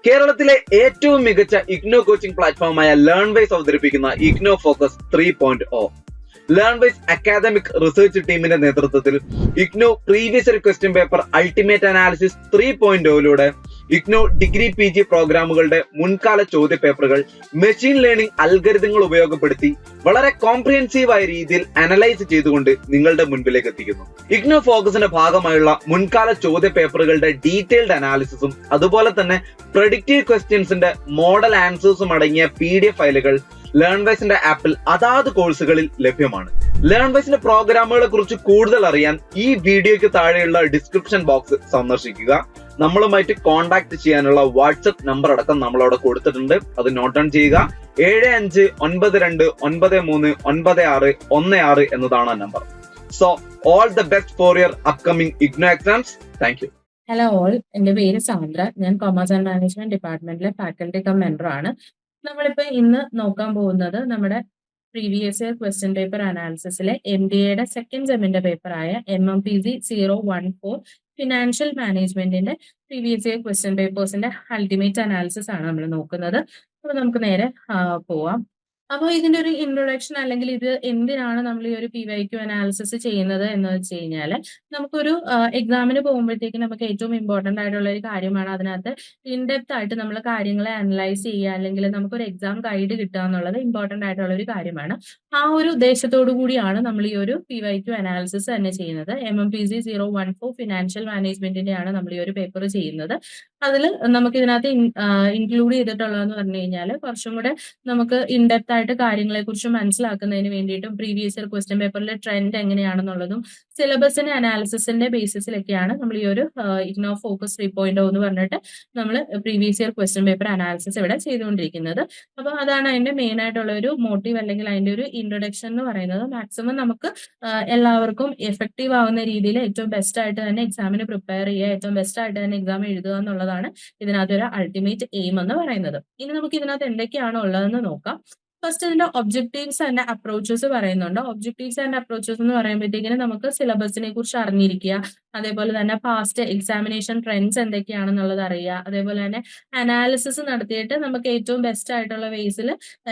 കേരളത്തിലെ ഏറ്റവും മികച്ച ഇഗ്നോ കോച്ചിംഗ് പ്ലാറ്റ്ഫോമായ ലേൺവൈസ് അവതരിപ്പിക്കുന്ന IGNOU focus 3.0. Learnwise academic research ടീമിന്റെ നേതൃത്വത്തിൽ IGNOU previous year question paper ultimate analysis 3.0 IGNOU degree PG പ്രോഗ്രാമുകളുടെ മുൻകാല ചോദ്യ പേപ്പറുകൾ മെഷീൻ ലേണിംഗ് അൽഗരിതങ്ങൾ ഉപയോഗപ്പെടുത്തി വളരെ കോംപ്രിഹെൻസീവായ രീതിയിൽ അനലൈസ് ചെയ്തുകൊണ്ട് നിങ്ങളുടെ മുൻപിലേക്ക് എത്തിക്കുന്നു. ഇഗ്നോ ഫോക്കസിന്റെ ഭാഗമായുള്ള മുൻകാല ചോദ്യ പേപ്പറുകളുടെ ഡീറ്റെയിൽഡ് അനാലിസിസും അതുപോലെ തന്നെ പ്രഡിക്റ്റീവ് ക്വസ്റ്റ്യൻസിന്റെ മോഡൽ ആൻസേഴ്സും അടങ്ങിയ PDF ഫയലുകൾ ലേൺവൈസിന്റെ ആപ്പിൽ അതാത് കോഴ്സുകളിൽ ലഭ്യമാണ്. ലേൺവൈസിന്റെ പ്രോഗ്രാമുകളെ കുറിച്ച് കൂടുതൽ അറിയാൻ ഈ വീഡിയോയ്ക്ക് താഴെയുള്ള ഡിസ്ക്രിപ്ഷൻ ബോക്സ് സന്ദർശിക്കുക. നമ്മളുമായിട്ട് കോൺടാക്ട് ചെയ്യാനുള്ള വാട്സ്ആപ്പ് നമ്പർ അടക്കം നമ്മൾ അവിടെ കൊടുത്തിട്ടുണ്ട്. അത് നോട്ട് ഡൗൺ ചെയ്യുക. 7592939616 എന്നതാണ് ആ number. So all the best for your upcoming IGNOU exams. Thank you. Hello all, എന്റെ പേര് സാന്ദ്ര. ഞാൻ കൊമേഴ്സ് ആൻഡ് മാനേജ്മെന്റ് ഡിപ്പാർട്ട്മെന്റിലെ ഫാക്കൽറ്റി കം മെമ്പർ ആണ്. നമ്മളിപ്പോ ഇന്ന് നോക്കാൻ പോകുന്നത് നമ്മുടെ പ്രീവിയസ് ഇയർ ക്വസ്റ്റ്യൻ പേപ്പർ അനാലിസിസിലെ MBAയുടെ സെക്കൻഡ് സെമ്മിന്റെ പേപ്പറായ MMPG 014 ഫിനാൻഷ്യൽ മാനേജ്മെന്റിന്റെ പ്രീവിയസ് ഇയർ ക്വസ്റ്റ്യൻ പേപ്പേഴ്സിന്റെ അൾട്ടിമേറ്റ് അനാലിസിസ് ആണ് നമ്മൾ നോക്കുന്നത്. അപ്പൊ നമുക്ക് നേരെ പോവാം. അപ്പോൾ ഇതിന്റെ ഒരു ഇൻട്രൊഡക്ഷൻ അല്ലെങ്കിൽ ഇത് എന്തിനാണ് നമ്മൾ ഈ ഒരു PYQ അനാലിസിസ് ചെയ്യുന്നത് എന്ന് വെച്ച് കഴിഞ്ഞാൽ നമുക്കൊരു എക്സാമിന് പോകുമ്പോഴത്തേക്ക് നമുക്ക് ഏറ്റവും ഇമ്പോർട്ടന്റ് ആയിട്ടുള്ള ഒരു കാര്യമാണ് അതിനകത്ത് ഇൻഡെപ്ത് ആയിട്ട് നമ്മൾ കാര്യങ്ങളെ അനലൈസ് ചെയ്യുക, അല്ലെങ്കിൽ നമുക്കൊരു എക്സാം ഗൈഡ് കിട്ടുക എന്നുള്ളത് ഇമ്പോർട്ടന്റ് ആയിട്ടുള്ള ഒരു കാര്യമാണ്. ആ ഒരു ഉദ്ദേശത്തോടു കൂടിയാണ് നമ്മൾ ഈ ഒരു PYQ അനാലിസിസ് തന്നെ ചെയ്യുന്നത്. MMPG 014 ഫിനാൻഷ്യൽ മാനേജ്മെന്റിന്റെയാണ് നമ്മൾ ഈ ഒരു പേപ്പർ ചെയ്യുന്നത്. അതിൽ നമുക്ക് ഇതിനകത്ത് ഇൻക്ലൂഡ് ചെയ്തിട്ടുള്ളതെന്ന് പറഞ്ഞു കഴിഞ്ഞാൽ കുറച്ചും കൂടെ നമുക്ക് ഇൻഡെപ്ത് ആയിട്ട് കാര്യങ്ങളെ കുറിച്ച് മനസ്സിലാക്കുന്നതിന് വേണ്ടിയിട്ടും പ്രീവിയസ് ഇയർ ക്വസ്റ്റ്യൻ പേപ്പറിലെ ട്രെൻഡ് എങ്ങനെയാണെന്നുള്ളതും സിലബസിന്റെ അനാലിസിസിന്റെ ബേസിസിലൊക്കെയാണ് നമ്മൾ ഈ ഒരു ഇഗ്നോ ഫോക്കസ് 3.0 എന്ന് പറഞ്ഞിട്ട് നമ്മൾ previous year question paper analysis ഇവിടെ ചെയ്തുകൊണ്ടിരിക്കുന്നത്. അപ്പോൾ അതാണ് അതിന്റെ മെയിൻ ആയിട്ടുള്ള ഒരു മോട്ടീവ് അല്ലെങ്കിൽ അതിന്റെ ഒരു ഇൻട്രൊഡക്ഷൻ എന്ന് പറയുന്നത്. മാക്സിമം നമുക്ക് എല്ലാവർക്കും എഫക്റ്റീവ് ആവുന്ന രീതിയിൽ ഏറ്റവും ബെസ്റ്റ് ആയിട്ട് തന്നെ എക്സാമിന് പ്രിപ്പയർ ചെയ്യുക, ഏറ്റവും ബെസ്റ്റ് ആയിട്ട് തന്നെ എക്സാം എഴുതുക എന്നുള്ളതാണ് ഇതിനകത്തൊരു അൾട്ടിമേറ്റ് എയിം എന്ന് പറയുന്നത്. ഇനി നമുക്ക് ഇതിനകത്ത് എന്തൊക്കെയാണോ ഉള്ളതെന്ന് നോക്കാം. ഫസ്റ്റ് ഇതിന്റെ ഒബ്ജക്റ്റീവ്സ് ആൻഡ് അപ്രോച്ചസ് പറയുന്നുണ്ട്. ഒബ്ജക്റ്റീവ്സ് ആൻഡ് അപ്രോച്ചസ് എന്ന് പറയുമ്പോഴത്തേക്കിന് നമുക്ക് സിലബസിനെ കുറിച്ച് അറിഞ്ഞിരിക്കുക, അതേപോലെ തന്നെ പാസ്റ്റ് എക്സാമിനേഷൻ ട്രെൻഡ്സ് എന്തൊക്കെയാണെന്നുള്ളത് അറിയുക, അതേപോലെ തന്നെ അനാലിസിസ് നടത്തിയിട്ട് നമുക്ക് ഏറ്റവും ബെസ്റ്റ് ആയിട്ടുള്ള വേസിൽ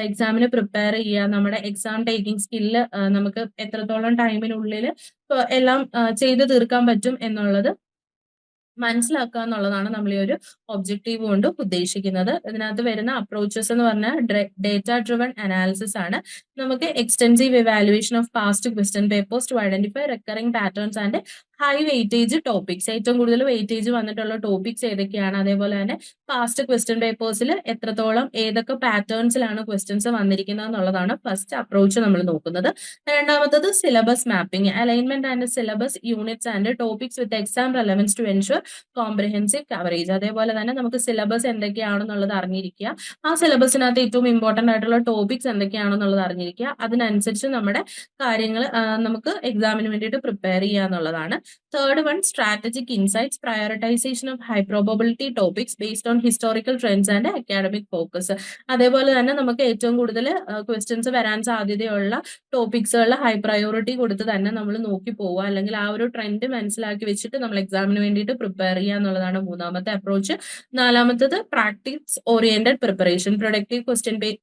എക്സാമിന് പ്രിപ്പയർ ചെയ്യുക, നമ്മുടെ എക്സാം ടേക്കിംഗ് സ്കില്ല് നമുക്ക് എത്രത്തോളം ടൈമിനുള്ളിൽ എല്ലാം ചെയ്തു തീർക്കാൻ പറ്റും എന്നുള്ളത് മനസ്സിലാക്കുക എന്നുള്ളതാണ് നമ്മൾ ഈ ഒരു ഒബ്ജക്റ്റീവ് കൊണ്ട് ഉദ്ദേശിക്കുന്നത്. ഇതിനകത്ത് വരുന്ന അപ്രോച്ചസ് എന്ന് പറഞ്ഞാൽ ഡേറ്റ ഡ്രിവൺ അനാലിസിസ് ആണ്. നമുക്ക് extensive evaluation of past question papers to identify recurring patterns and high weightage topics. ഏറ്റവും കൂടുതൽ വെയിറ്റേജ് വന്നിട്ടുള്ള ടോപ്പിക്സ് ഏതൊക്കെയാണ്, അതേപോലെ തന്നെ പാസ്റ്റ് ക്വസ്റ്റ്യൻ പേപ്പേഴ്സിൽ എത്രത്തോളം ഏതൊക്കെ പാറ്റേൺസിലാണ് ക്വസ്റ്റ്യൻസ് വന്നിരിക്കുന്നത് എന്നുള്ളതാണ് ഫസ്റ്റ് അപ്രോച്ച് നമ്മൾ നോക്കുന്നത്. രണ്ടാമത്തത് syllabus mapping, alignment and syllabus units and topics with exam relevance to ensure comprehensive coverage. അതേപോലെ തന്നെ നമുക്ക് സിലബസ് എന്തൊക്കെയാണെന്നുള്ളത് അറിഞ്ഞിരിക്കുക, ആ സിലബസിനകത്ത് ഏറ്റവും ഇമ്പോർട്ടന്റ് ആയിട്ടുള്ള ടോപ്പിക്സ് എന്തൊക്കെയാണെന്നുള്ളത് അറിഞ്ഞിരിക്കുക, അതിനനുസരിച്ച് നമ്മുടെ കാര്യങ്ങൾ നമുക്ക് എക്സാമിന് വേണ്ടിയിട്ട് പ്രിപ്പയർ ചെയ്യുക എന്നുള്ളതാണ്. Third one, strategic insights, prioritisation of high probability topics based on historical trends and academic focus. അതേപോലെ തന്നെ നമുക്ക് ഏറ്റവും കൂടുതൽ ക്വസ്റ്റ്യൻസ് വരാൻ സാധ്യതയുള്ള ടോപ്പിക്സുകളിൽ ഹൈ പ്രയോറിറ്റി കൊടുത്ത് തന്നെ നമ്മൾ നോക്കി പോവുക, അല്ലെങ്കിൽ ആ ഒരു ട്രെൻഡ് മനസ്സിലാക്കി വെച്ചിട്ട് നമ്മൾ എക്സാമിന് വേണ്ടിയിട്ട് പ്രിപ്പയർ ചെയ്യുക എന്നുള്ളതാണ് മൂന്നാമത്തെ അപ്രോച്ച്. നാലാമത്തത് practice oriented preparation, productive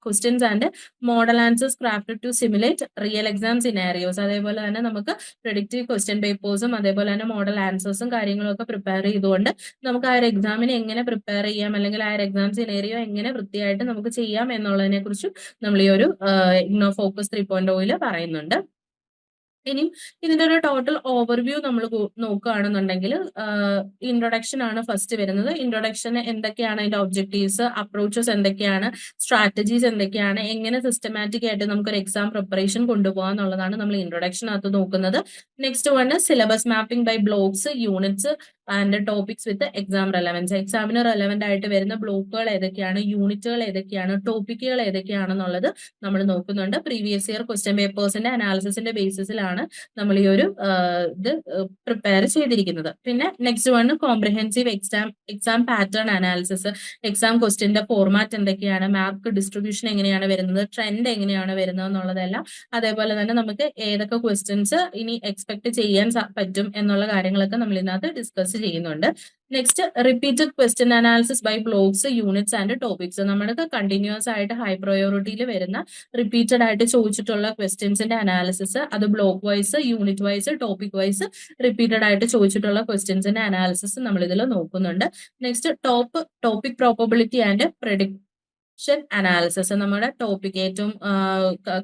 questions and model answers crafted to simulate real exam scenarios. അതേപോലെ തന്നെ നമുക്ക് പ്രൊഡക്റ്റീവ് ക്വസ്റ്റ്യൻ പേപ്പേഴ്സും അതേപോലെ തന്നെ മോഡൽ ആൻസേഴ്സും കാര്യങ്ങളും ഒക്കെ പ്രിപ്പയർ ചെയ്തുകൊണ്ട് നമുക്ക് ആ ഒരു എക്സാമിന് എങ്ങനെ പ്രിപ്പയർ ചെയ്യാം, അല്ലെങ്കിൽ ആ ഒരു എക്സാം സിനാരിയോ എങ്ങനെ വൃത്തിയായിട്ട് നമുക്ക് ചെയ്യാം എന്നുള്ളതിനെ കുറിച്ചും നമ്മൾ ഈ ഒരു ഇഗ്നോ ഫോക്കസ് 3.0 പറയുന്നുണ്ട്. ഇനിയും ഇതിന്റെ ഒരു ടോട്ടൽ ഓവർവ്യൂ നമ്മൾ നോക്കുകയാണെന്നുണ്ടെങ്കിൽ ഇൻട്രൊഡക്ഷൻ ആണ് ഫസ്റ്റ് വരുന്നത്. ഇൻട്രൊഡക്ഷന് എന്തൊക്കെയാണ് അതിന്റെ ഒബ്ജക്റ്റീവ്സ്, അപ്രോച്ചസ് എന്തൊക്കെയാണ്, സ്ട്രാറ്റജീസ് എന്തൊക്കെയാണ്, എങ്ങനെ സിസ്റ്റമാറ്റിക് ആയിട്ട് നമുക്കൊരു എക്സാം പ്രിപ്പറേഷൻ കൊണ്ടുപോകാം എന്നുള്ളതാണ് നമ്മൾ ഇൻട്രൊഡക്ഷനകത്ത് നോക്കുന്നത്. Next one syllabus mapping by blocks, units and topics with exam relevance. എക്സാമിന് റെലവെന്റ് ആയിട്ട് വരുന്ന ബ്ലോക്കുകൾ ഏതൊക്കെയാണ്, യൂണിറ്റുകൾ ഏതൊക്കെയാണ്, ടോപ്പിക്കുകൾ ഏതൊക്കെയാണെന്നുള്ളത് നമ്മൾ നോക്കുന്നുണ്ട്. പ്രീവിയസ് ഇയർ ക്വസ്റ്റ്യൻ പേപ്പേഴ്സിന്റെ അനാലിസിസിന്റെ ബേസിസിലാണ് നമ്മൾ ഈ ഒരു ഇത് പ്രിപ്പയർ ചെയ്തിരിക്കുന്നത്. പിന്നെ next one comprehensive exam pattern analysis, exam ക്വസ്റ്റ്യന്റെ ഫോർമാറ്റ് എന്തൊക്കെയാണ്, മാർക്ക് ഡിസ്ട്രിബ്യൂഷൻ എങ്ങനെയാണ് വരുന്നത്, ട്രെൻഡ് എങ്ങനെയാണ് വരുന്നത് എന്നുള്ളതെല്ലാം, അതേപോലെ തന്നെ നമുക്ക് ഏതൊക്കെ ക്വസ്റ്റ്യൻസ് ഇനി എക്സ്പെക്ട് ചെയ്യാൻ പറ്റും എന്നുള്ള കാര്യങ്ങളൊക്കെ നമ്മൾ ഇതിനകത്ത് ഡിസ്കസ് ചെയ്യുന്നുണ്ട്. Next repeated question analysis by blocks, units and topics. നമ്മൾക്ക് കണ്ടിന്യൂസ് ആയിട്ട് ഹൈ പ്രയോറിറ്റിയിൽ വരുന്ന റിപ്പീറ്റഡ് ആയിട്ട് ചോദിച്ചിട്ടുള്ള ക്വസ്റ്റ്യൻസിന്റെ അനാലിസിസ്, അത് block wise, unit wise, topic wise repeated ആയിട്ട് ചോദിച്ചിട്ടുള്ള ക്വസ്റ്റ്യൻസിന്റെ അനാലിസിസ് നമ്മൾ ഇതിൽ നോക്കുന്നുണ്ട്. Next topic probability and prediction analysis. നമ്മുടെ ടോപ്പിക് ഏറ്റവും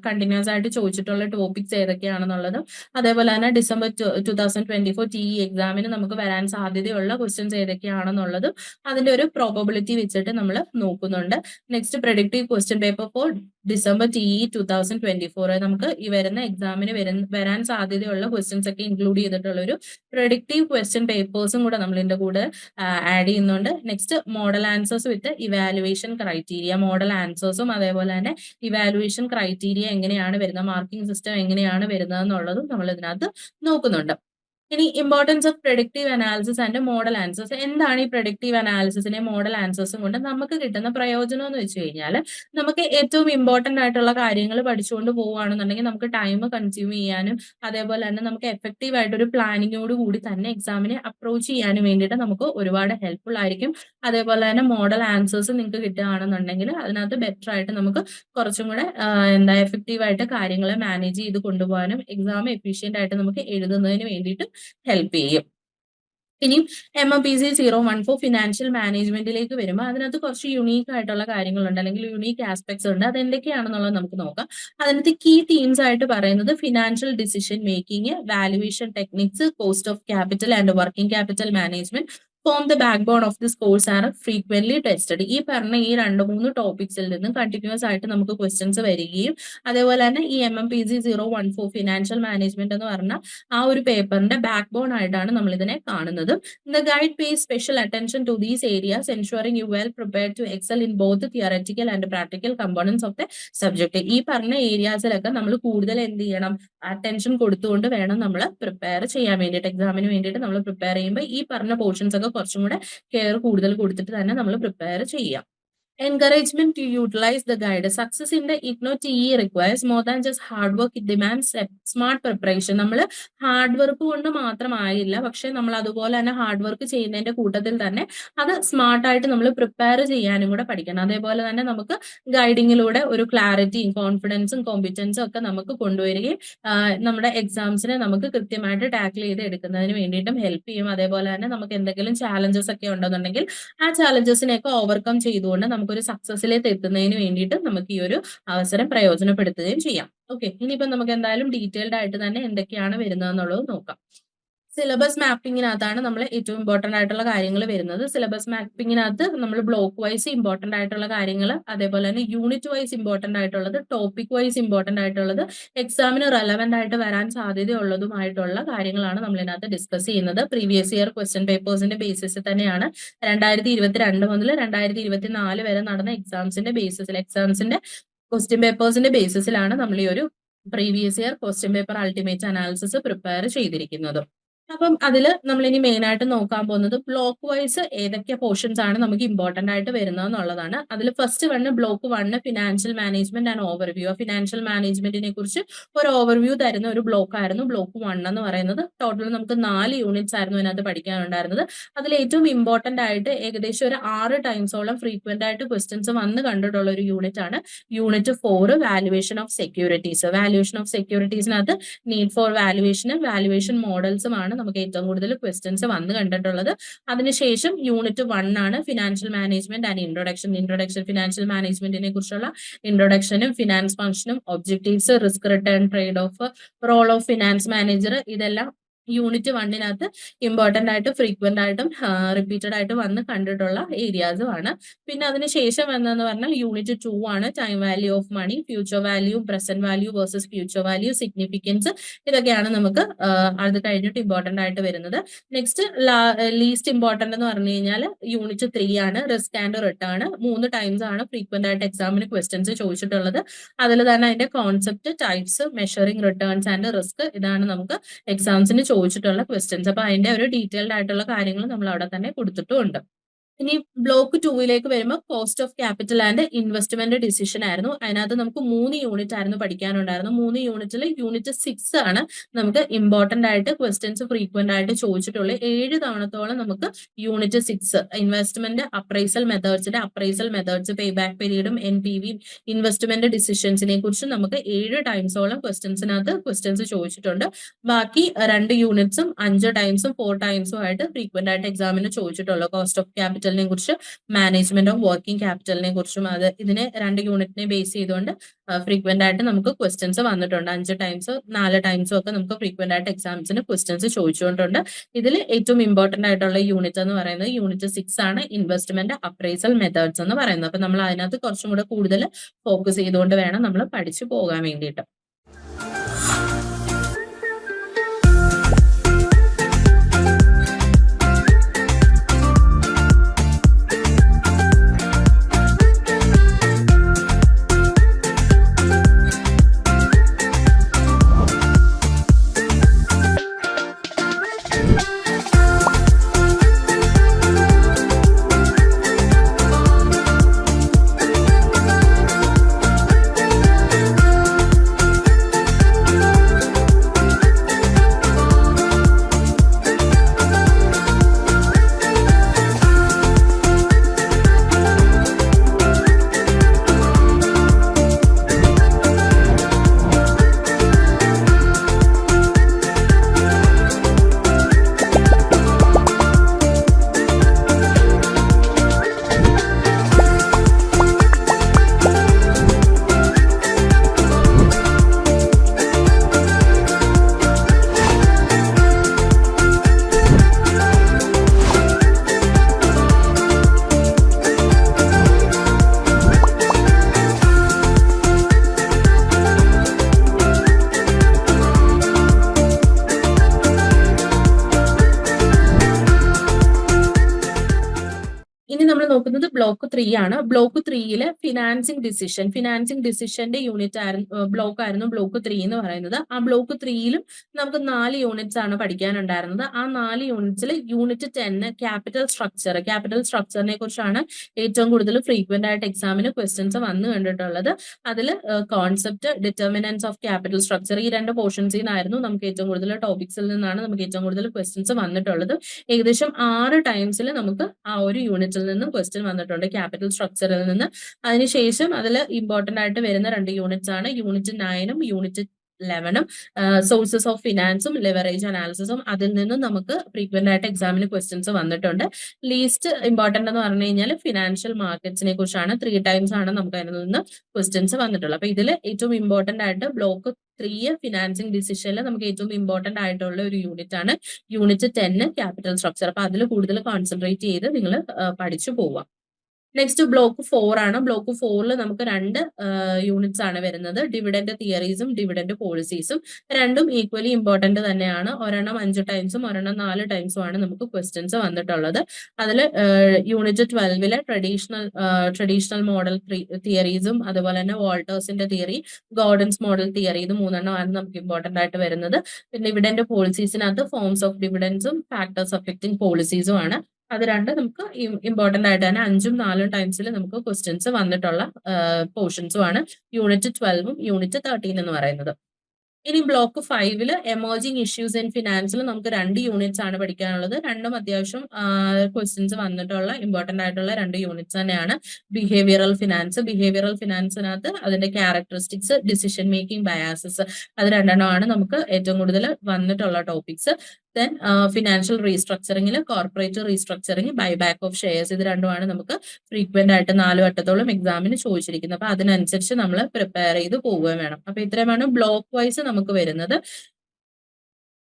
കണ്ടിന്യൂസ് ആയിട്ട് ചോദിച്ചിട്ടുള്ള ടോപ്പിക്സ് ഏതൊക്കെയാണെന്നുള്ളതും, അതേപോലെ തന്നെ ഡിസംബർ 2024 TE എക്സാമിന് നമുക്ക് വരാൻ സാധ്യതയുള്ള ക്വസ്റ്റ്യൻസ് ഏതൊക്കെയാണെന്നുള്ളതും അതിന്റെ ഒരു പ്രോബബിലിറ്റി വെച്ചിട്ട് നമ്മൾ നോക്കുന്നുണ്ട്. Next predictive question paper for December TE 2024. നമുക്ക് ഈ വരുന്ന എക്സാമിന് വരാൻ സാധ്യതയുള്ള ക്വസ്റ്റ്യൻസ് ഒക്കെ ഇൻക്ലൂഡ് ചെയ്തിട്ടുള്ള ഒരു പ്രെഡിക്റ്റീവ് ക്വസ്റ്റ്യൻ പേപ്പേഴ്സും കൂടെ നമ്മൾ ഇതിന്റെ കൂടെ ആഡ് ചെയ്യുന്നുണ്ട്. Next model answers with evaluation criteria. Model ആൻസേഴ്സും അതേപോലെ തന്നെ ഇവാലുവേഷൻ ക്രൈറ്റീരിയ എങ്ങനെയാണ് വരുന്നത്, മാർക്കിംഗ് സിസ്റ്റം എങ്ങനെയാണ് വരുന്നത് എന്നുള്ളതും നമ്മൾ ഇതിനകത്ത് നോക്കുന്നുണ്ട്. ഇനി importance of predictive analysis and model answers. എന്താണ് ഈ പ്രെഡിക്റ്റീവ് അനാലിസിസിനെ മോഡൽ ആൻസേഴ്സും കൊണ്ട് നമുക്ക് കിട്ടുന്ന പ്രയോജനം എന്ന് വെച്ച് കഴിഞ്ഞാൽ, നമുക്ക് ഏറ്റവും ഇമ്പോർട്ടന്റ് ആയിട്ടുള്ള കാര്യങ്ങൾ പഠിച്ചുകൊണ്ട് പോവുകയാണെന്നുണ്ടെങ്കിൽ നമുക്ക് ടൈം കൺസ്യൂം ചെയ്യാനും അതേപോലെ തന്നെ നമുക്ക് എഫക്റ്റീവ് ആയിട്ട് ഒരു പ്ലാനിങ്ങോട് കൂടി തന്നെ എക്സാമിനെ അപ്രോച്ച് ചെയ്യാനും വേണ്ടിയിട്ട് നമുക്ക് ഒരുപാട് ഹെൽപ്ഫുൾ ആയിരിക്കും. അതേപോലെ തന്നെ മോഡൽ ആൻസേഴ്സ് നിങ്ങൾക്ക് കിട്ടുകയാണെന്നുണ്ടെങ്കിൽ അതിനകത്ത് ബെറ്റർ ആയിട്ട് നമുക്ക് കുറച്ചും കൂടെ എഫക്റ്റീവ് ആയിട്ട് കാര്യങ്ങളെ മാനേജ് ചെയ്ത് കൊണ്ടുപോകാനും എക്സാം എഫിഷ്യന്റ് ആയിട്ട് നമുക്ക് എഴുതുന്നതിന് വേണ്ടിയിട്ട് ഹെൽപ്പ് ചെയ്യും. ഇനിയും MMPC 014 ഫിനാൻഷ്യൽ മാനേജ്മെന്റിലേക്ക് വരുമ്പോൾ അതിനകത്ത് കുറച്ച് യുണീക്ക് ആയിട്ടുള്ള കാര്യങ്ങളുണ്ട്, അല്ലെങ്കിൽ യുണീക്ക് ആസ്പെക്ട്സ് ഉണ്ട്. അത് എന്തൊക്കെയാണെന്നുള്ളത് നമുക്ക് നോക്കാം. അതിനകത്ത് കീ തീംസ് ആയിട്ട് പറയുന്നത് financial decision making, valuation techniques, cost of capital and working capital management form the backbone of this course are frequently tested. ഈ പറഞ്ഞ ഈ 2-3 ടോപ്പിക്സിൽ നിന്നും കണ്ടിന്യൂസ് ആയിട്ട് നമുക്ക് ക്വസ്റ്റ്യൻസ് വരികയും അതേപോലെ തന്നെ ഈ MMPC 014 ഫിനാൻഷ്യൽ മാനേജ്മെന്റ് എന്ന് പറഞ്ഞ ആ ഒരു പേപ്പറിന്റെ ബാക്ക് ബോൺ ആയിട്ടാണ് നമ്മൾ ഇതിനെ കാണുന്നത്. The guide pays special attention to these areas, ensuring you well prepared to excel in both the theoretical and practical components of the subject. ഈ പറഞ്ഞ ഏരിയാസിലൊക്കെ നമ്മൾ കൂടുതൽ എന്ത് ചെയ്യണം, അറ്റൻഷൻ കൊടുത്തുകൊണ്ട് വേണം നമ്മൾ പ്രിപ്പയർ ചെയ്യാൻ വേണ്ടിയിട്ട്. എക്സാമിന് വേണ്ടിയിട്ട് നമ്മൾ പ്രിപ്പയർ ചെയ്യുമ്പോൾ ഈ പറഞ്ഞ പോർഷൻസ് ഒക്കെ കുറച്ചും കൂടെ കെയർ കൂടുതൽ കൊടുത്തിട്ട് തന്നെ നമ്മൾ പ്രിപ്പയർ ചെയ്യാം. Encouragement to utilize the guide. Success in the IGNOU TE requires more than just hard work. It demands smart preparation. നമ്മൾ ഹാർഡ് വർക്ക് കൊണ്ട് മാത്രമായില്ല, പക്ഷെ നമ്മൾ അതുപോലെ തന്നെ ഹാർഡ് വർക്ക് ചെയ്യുന്നതിന്റെ കൂട്ടത്തിൽ തന്നെ അത് സ്മാർട്ടായിട്ട് നമ്മൾ പ്രിപ്പയർ ചെയ്യാനും കൂടെ പഠിക്കണം. അതേപോലെ തന്നെ നമുക്ക് ഗൈഡിങ്ങിലൂടെ ഒരു ക്ലാരിറ്റിയും കോൺഫിഡൻസും കോമ്പിറ്റൻസും ഒക്കെ നമുക്ക് കൊണ്ടുവരികയും നമ്മുടെ എക്സാംസിനെ നമുക്ക് കൃത്യമായിട്ട് ടാക്കിൾ ചെയ്ത് എടുക്കുന്നതിന് വേണ്ടിയിട്ടും ഹെൽപ്പ് ചെയ്യും. അതേപോലെ തന്നെ നമുക്ക് എന്തെങ്കിലും ചാലഞ്ചസ് ഒക്കെ ഉണ്ടെന്നുണ്ടെങ്കിൽ ആ ചാലഞ്ചസിനെയൊക്കെ ഓവർകം ചെയ്തുകൊണ്ട് നമുക്കൊരു സക്സസിലേക്ക് എത്തുന്നതിന് വേണ്ടിയിട്ട് നമുക്ക് ഈ ഒരു അവസരം പ്രയോജനപ്പെടുത്തുകയും ചെയ്യാം. ഓക്കെ, ഇനിയിപ്പം നമുക്ക് എന്തായാലും ഡീറ്റെയിൽഡ് ആയിട്ട് തന്നെ എന്തൊക്കെയാണ് വരുന്നത് എന്നുള്ളത് നോക്കാം. സിലബസ് മാപ്പിങ്ങിനകത്താണ് നമ്മൾ ഏറ്റവും ഇമ്പോർട്ടന്റ് ആയിട്ടുള്ള കാര്യങ്ങൾ വരുന്നത്. സിലബസ് മാപ്പിങ്ങിനകത്ത് നമ്മൾ ബ്ലോക്ക് വൈസ് ഇമ്പോർട്ടന്റ് ആയിട്ടുള്ള കാര്യങ്ങൾ, അതേപോലെ തന്നെ യൂണിറ്റ് വൈസ് ഇമ്പോർട്ടന്റ് ആയിട്ടുള്ളത്, ടോപ്പിക് വൈസ് ഇമ്പോർട്ടന്റ് ആയിട്ടുള്ളത്, എക്സാമിന് റെലവെന്റ് ആയിട്ട് വരാൻ സാധ്യതയുള്ളതുമായിട്ടുള്ള കാര്യങ്ങളാണ് നമ്മൾ ഇതിനകത്ത് ഡിസ്കസ് ചെയ്യുന്നത്. പ്രീവിയസ് ഇയർ ക്വസ്റ്റ്യൻ പേപ്പേഴ്സിന്റെ ബേസിസിൽ തന്നെയാണ് 2022 മുതൽ 2024 വരെ നടന്ന എക്സാംസിന്റെ ക്വസ്റ്റ്യൻ പേപ്പേഴ്സിന്റെ ബേസിസിലാണ് നമ്മൾ ഈ ഒരു previous year question paper ultimate analysis prepare ചെയ്തിരിക്കുന്നത്. അപ്പം അതിൽ നമ്മൾ ഇനി മെയിൻ ആയിട്ട് നോക്കാൻ പോകുന്നത് ബ്ലോക്ക് വൈസ് ഏതൊക്കെ പോർഷൻസ് ആണ് നമുക്ക് ഇമ്പോർട്ടന്റ് ആയിട്ട് വരുന്നത് എന്നുള്ളതാണ്. അതിൽ first block 1 financial management and overview. Financial മാനേജ്മെന്റിനെ കുറിച്ച് ഒരു ഓവർവ്യൂ തരുന്ന ഒരു ബ്ലോക്ക് ആയിരുന്നു ബ്ലോക്ക് 1 എന്ന് പറയുന്നത്. ടോട്ടൽ നമുക്ക് 4 യൂണിറ്റ്സ് ആയിരുന്നു ഇതിനകത്ത് പഠിക്കാനുണ്ടായിരുന്നത്. അതിൽ ഏറ്റവും ഇമ്പോർട്ടന്റ് ആയിട്ട് ഏകദേശം ഒരു 6 ടൈംസോളം ഫ്രീക്വന്റ് ആയിട്ട് ക്വസ്റ്റ്യൻസ് വന്ന് കണ്ടിട്ടുള്ള ഒരു യൂണിറ്റ് ആണ് unit 4 valuation of securities. Valuation of സെക്യൂരിറ്റീസിനകത്ത് നീഡ് ഫോർ വാലുവേഷനും വാലുവേഷൻ മോഡൽസുമാണ് നമുക്ക് ഏറ്റവും കൂടുതൽ ക്വസ്റ്റ്യൻസ് വന്ന് കണ്ടിട്ടുള്ളത്. അതിനുശേഷം യൂണിറ്റ് 1 ആണ് financial management and introduction. Financial മാനേജ്മെന്റിനെ കുറിച്ചുള്ള ഇൻട്രൊഡക്ഷനും ഫിനാൻസ് ഫംഗ്ഷനും objectives, risk return, trade off, role of finance manager, ഇതെല്ലാം യൂണിറ്റ് 1 ഇമ്പോർട്ടന്റ് ആയിട്ട് ഫ്രീക്വന്റ് ആയിട്ടും റിപ്പീറ്റഡ് ആയിട്ട് വന്ന് കണ്ടിട്ടുള്ള ഏരിയാസും ആണ്. പിന്നെ അതിനുശേഷം വന്നതെന്ന് പറഞ്ഞാൽ യൂണിറ്റ് 2 ആണ് time value of money, future value, present value versus future value, significance. ഇതൊക്കെയാണ് നമുക്ക് അത് കഴിഞ്ഞിട്ട് ഇമ്പോർട്ടന്റ് ആയിട്ട് വരുന്നത്. നെക്സ്റ്റ് ലീസ്റ്റ് ഇമ്പോർട്ടന്റ് എന്ന് പറഞ്ഞു കഴിഞ്ഞാൽ യൂണിറ്റ് 3 ആണ് റിസ്ക് ആൻഡ് റിട്ടേൺ. 3 ടൈംസ് ആണ് ഫ്രീക്വന്റ് ആയിട്ട് എക്സാമിന് ക്വസ്റ്റ്യൻസ് ചോദിച്ചിട്ടുള്ളത്. അതിൽ തന്നെ അതിന്റെ concept, types, measuring returns and risk, ഇതാണ് നമുക്ക് എക്സാംസിന് ചോദിച്ചിട്ടുള്ള ക്വസ്റ്റ്യൻസ്. അപ്പൊ അതിന്റെ ഒരു ഡീറ്റെയിൽഡ് ആയിട്ടുള്ള കാര്യങ്ങൾ നമ്മൾ അവിടെ തന്നെ കൊടുത്തിട്ടുമുണ്ട്. ഇനി ബ്ലോക്ക് 2 വരുമ്പോൾ cost of capital and investment decision ആയിരുന്നു. അതിനകത്ത് നമുക്ക് 3 യൂണിറ്റ് ആയിരുന്നു പഠിക്കാനുണ്ടായിരുന്നു. 3 യൂണിറ്റിൽ യൂണിറ്റ് 6 ആണ് നമുക്ക് ഇമ്പോർട്ടന്റ് ആയിട്ട് ക്വസ്റ്റ്യൻസ് ഫ്രീക്വന്റ് ആയിട്ട് ചോദിച്ചിട്ടുള്ളത്. 7 തവണത്തോളം നമുക്ക് unit 6 investment appraisal methods pay back പീരീഡും NPV ഇൻവെസ്റ്റ്മെന്റ് ഡിസിഷൻസിനെ കുറിച്ച് നമുക്ക് 7 ടൈംസോളം ക്വസ്റ്റ്യൻസ് ചോദിച്ചിട്ടുണ്ട്. ബാക്കി 2 യൂണിറ്റ്സും 5 ടൈംസും 4 ടൈംസും ആയിട്ട് ഫ്രീക്വന്റ് ആയിട്ട് എക്സാമിന് ചോദിച്ചിട്ടുള്ളൂ. കോസ്റ്റ് ഓഫ് ക്യാപിറ്റലിനെ കുറിച്ച്, മാനേജ്മെന്റ് ഓഫ് വർക്കിംഗ് ക്യാപിറ്റലിനെ കുറിച്ചും ഇതിനെ 2 യൂണിറ്റിനെ ബേസ് ചെയ്തുകൊണ്ട് ഫ്രീക്വന്റ് ആയിട്ട് നമുക്ക് ക്വസ്റ്റ്യൻസ് വന്നിട്ടുണ്ട്. 5 ടൈംസോ 4 ടൈംസോ ഒക്കെ നമുക്ക് ഫ്രീക്വന്റ് ആയിട്ട് എക്സാംസിന് ക്വസ്റ്റ്യൻസ് ചോദിച്ചുകൊണ്ടുണ്ട്. ഇതിൽ ഏറ്റവും ഇമ്പോർട്ടന്റ് ആയിട്ടുള്ള യൂണിറ്റ് എന്ന് പറയുന്നത് യൂണിറ്റ് 6 ആണ്, ഇൻവെസ്റ്റ്മെന്റ് അപ്രൈസൽ മെത്തേഡ്സ് എന്ന് പറയുന്നത്. അപ്പൊ നമ്മൾ അതിനകത്ത് കുറച്ചും കൂടെ കൂടുതൽ ഫോക്കസ് ചെയ്തുകൊണ്ട് വേണം നമ്മൾ പഠിച്ചു പോകാൻ വേണ്ടിയിട്ട്. നോക്കുന്നത് ബ്ലോക്ക് 3 ആണ്. ബ്ലോക്ക് 3 ഫിനാൻസിംഗ് ഡിസിഷന്റെ യൂണിറ്റ് ആയിരുന്നു ബ്ലോക്ക് 3 എന്ന് പറയുന്നത്. ആ ബ്ലോക്ക് 3 നമുക്ക് 4 യൂണിറ്റ്സ് ആണ് പഠിക്കാനുണ്ടായിരുന്നത്. ആ 4 യൂണിറ്റ്സിൽ യൂണിറ്റ് 10 ക്യാപിറ്റൽ സ്ട്രക്ചറിനെ കുറിച്ചാണ് ഏറ്റവും കൂടുതൽ ഫ്രീക്വന്റ് ആയിട്ട് എക്സാമിന് ക്വസ്റ്റ്യൻസ് വന്നു കണ്ടിട്ടുള്ളത്. അതിൽ concept, determinants of capital structure, ഈ 2 പോർഷൻസിൽ നിന്നായിരുന്നു നമുക്ക് ഏറ്റവും കൂടുതൽ ടോപ്പിക്സിൽ നിന്നാണ് നമുക്ക് ഏറ്റവും കൂടുതൽ ക്വസ്റ്റ്യൻസ് വന്നിട്ടുള്ളത്. ഏകദേശം 6 ടൈംസിൽ നമുക്ക് ആ ഒരു യൂണിറ്റിൽ നിന്നും ക്വസ്റ്റ്യൻ വന്നിട്ടുണ്ട് ക്യാപിറ്റൽ സ്ട്രക്ചറിൽ നിന്ന്. അതിനുശേഷം അതിൽ ഇമ്പോർട്ടന്റ് ആയിട്ട് വരുന്ന 2 യൂണിറ്റ്സ് ആണ് യൂണിറ്റ് 9ഉം യൂണിറ്റ് 11ഉം സോഴ്സസ് ഓഫ് ഫിനാൻസും ലെവറേജ് അനാലിസിസും. അതിൽ നിന്നും നമുക്ക് ഫ്രീക്വന്റ് ആയിട്ട് എക്സാമിന് ക്വസ്റ്റ്യൻസ് വന്നിട്ടുണ്ട്. ലീസ്റ്റ് ഇമ്പോർട്ടന്റ് എന്ന് പറഞ്ഞു കഴിഞ്ഞാൽ ഫിനാൻഷ്യൽ മാർക്കറ്റ്സിനെ കുറിച്ചാണ്. 3 ടൈംസ് ആണ് നമുക്ക് അതിൽ നിന്ന് ക്വസ്റ്റ്യൻസ് വന്നിട്ടുള്ളത്. അപ്പൊ ഇതിൽ ഏറ്റവും ഇമ്പോർട്ടന്റ് ആയിട്ട് ബ്ലോക്ക് 3 ഫിനാൻസിംഗ് ഡിസിഷനിൽ നമുക്ക് ഏറ്റവും ഇമ്പോർട്ടന്റ് ആയിട്ടുള്ള ഒരു യൂണിറ്റ് ആണ് യൂണിറ്റ് 10 ക്യാപിറ്റൽ സ്ട്രക്ചർ. അപ്പൊ അതിൽ കൂടുതൽ കോൺസെൻട്രേറ്റ് ചെയ്ത് നിങ്ങൾ പഠിച്ചു പോവാം. നെക്സ്റ്റ് ബ്ലോക്ക് 4 ആണ്. ബ്ലോക്ക് 4 നമുക്ക് 2 യൂണിറ്റ്സ് ആണ് വരുന്നത്. ഡിവിഡൻഡ് തിയറീസും ഡിവിഡൻഡ് പോളിസീസും. രണ്ടും ഈക്വലി ഇമ്പോർട്ടന്റ് തന്നെയാണ്. ഒരെണ്ണം 5 ടൈംസും ഒരെണ്ണം 4 ടൈംസും ആണ് നമുക്ക് ക്വസ്റ്റ്യൻസ് വന്നിട്ടുള്ളത്. അതിൽ യൂണിറ്റ് 12 ട്രഡീഷണൽ മോഡൽ തിയറീസും അതുപോലെ തന്നെ വോൾട്ടേഴ്സിന്റെ തിയറി, ഗോർഡൻസ് മോഡൽ തിയറി, ഇത് 3 നമുക്ക് ഇമ്പോർട്ടന്റ് ആയിട്ട് വരുന്നത്. പിന്നെ ഡിവിഡൻഡ് പോളിസീസിനകത്ത് ഫോംസ് ഓഫ് ഡിവിഡൻസും ഫാക്ടേഴ്സ് അഫക്റ്റിംഗ് പോളിസീസും ആണ്. അത് 2 നമുക്ക് ഇമ്പോർട്ടന്റ് ആയിട്ട് തന്നെ 5ഉം 4ഉം ടൈംസിൽ നമുക്ക് ക്വസ്റ്റ്യൻസ് വന്നിട്ടുള്ള പോർഷൻസും ആണ് യൂണിറ്റ് 12ഉം യൂണിറ്റ് 13 എന്ന് പറയുന്നത്. ഇനി ബ്ലോക്ക് 5 എമർജിംഗ് ഇഷ്യൂസ് ഇൻ ഫിനാൻസിൽ നമുക്ക് 2 യൂണിറ്റ്സ് ആണ് പഠിക്കാനുള്ളത്. രണ്ടും അത്യാവശ്യം ക്വസ്റ്റ്യൻസ് വന്നിട്ടുള്ള ഇമ്പോർട്ടന്റ് ആയിട്ടുള്ള 2 യൂണിറ്റ്സ് തന്നെയാണ്. ബിഹേവിയറൽ ഫിനാൻസിനകത്ത് അതിന്റെ ക്യാരക്ടറിസ്റ്റിക്സ്, ഡിസിഷൻ മേക്കിംഗ് ബയാസസ്, അത് 2 നമുക്ക് ഏറ്റവും കൂടുതൽ വന്നിട്ടുള്ള ടോപ്പിക്സ്. ദെൻ ഫിനാൻഷ്യൽ റീസ്ട്രക്ചറിംഗിൽ corporate restructuring, buyback of shares, ഇത് 2 നമുക്ക് ഫ്രീക്വന്റ് ആയിട്ട് 4 വട്ടത്തോളം എക്സാമിന് ചോദിച്ചിരിക്കുന്നത്. അപ്പൊ അതിനനുസരിച്ച് നമ്മൾ പ്രിപ്പയർ ചെയ്ത് പോവുകയും വേണം. അപ്പൊ ഇത്രയുമാണ് ബ്ലോക്ക് വൈസ് നമുക്ക് വരുന്നത്.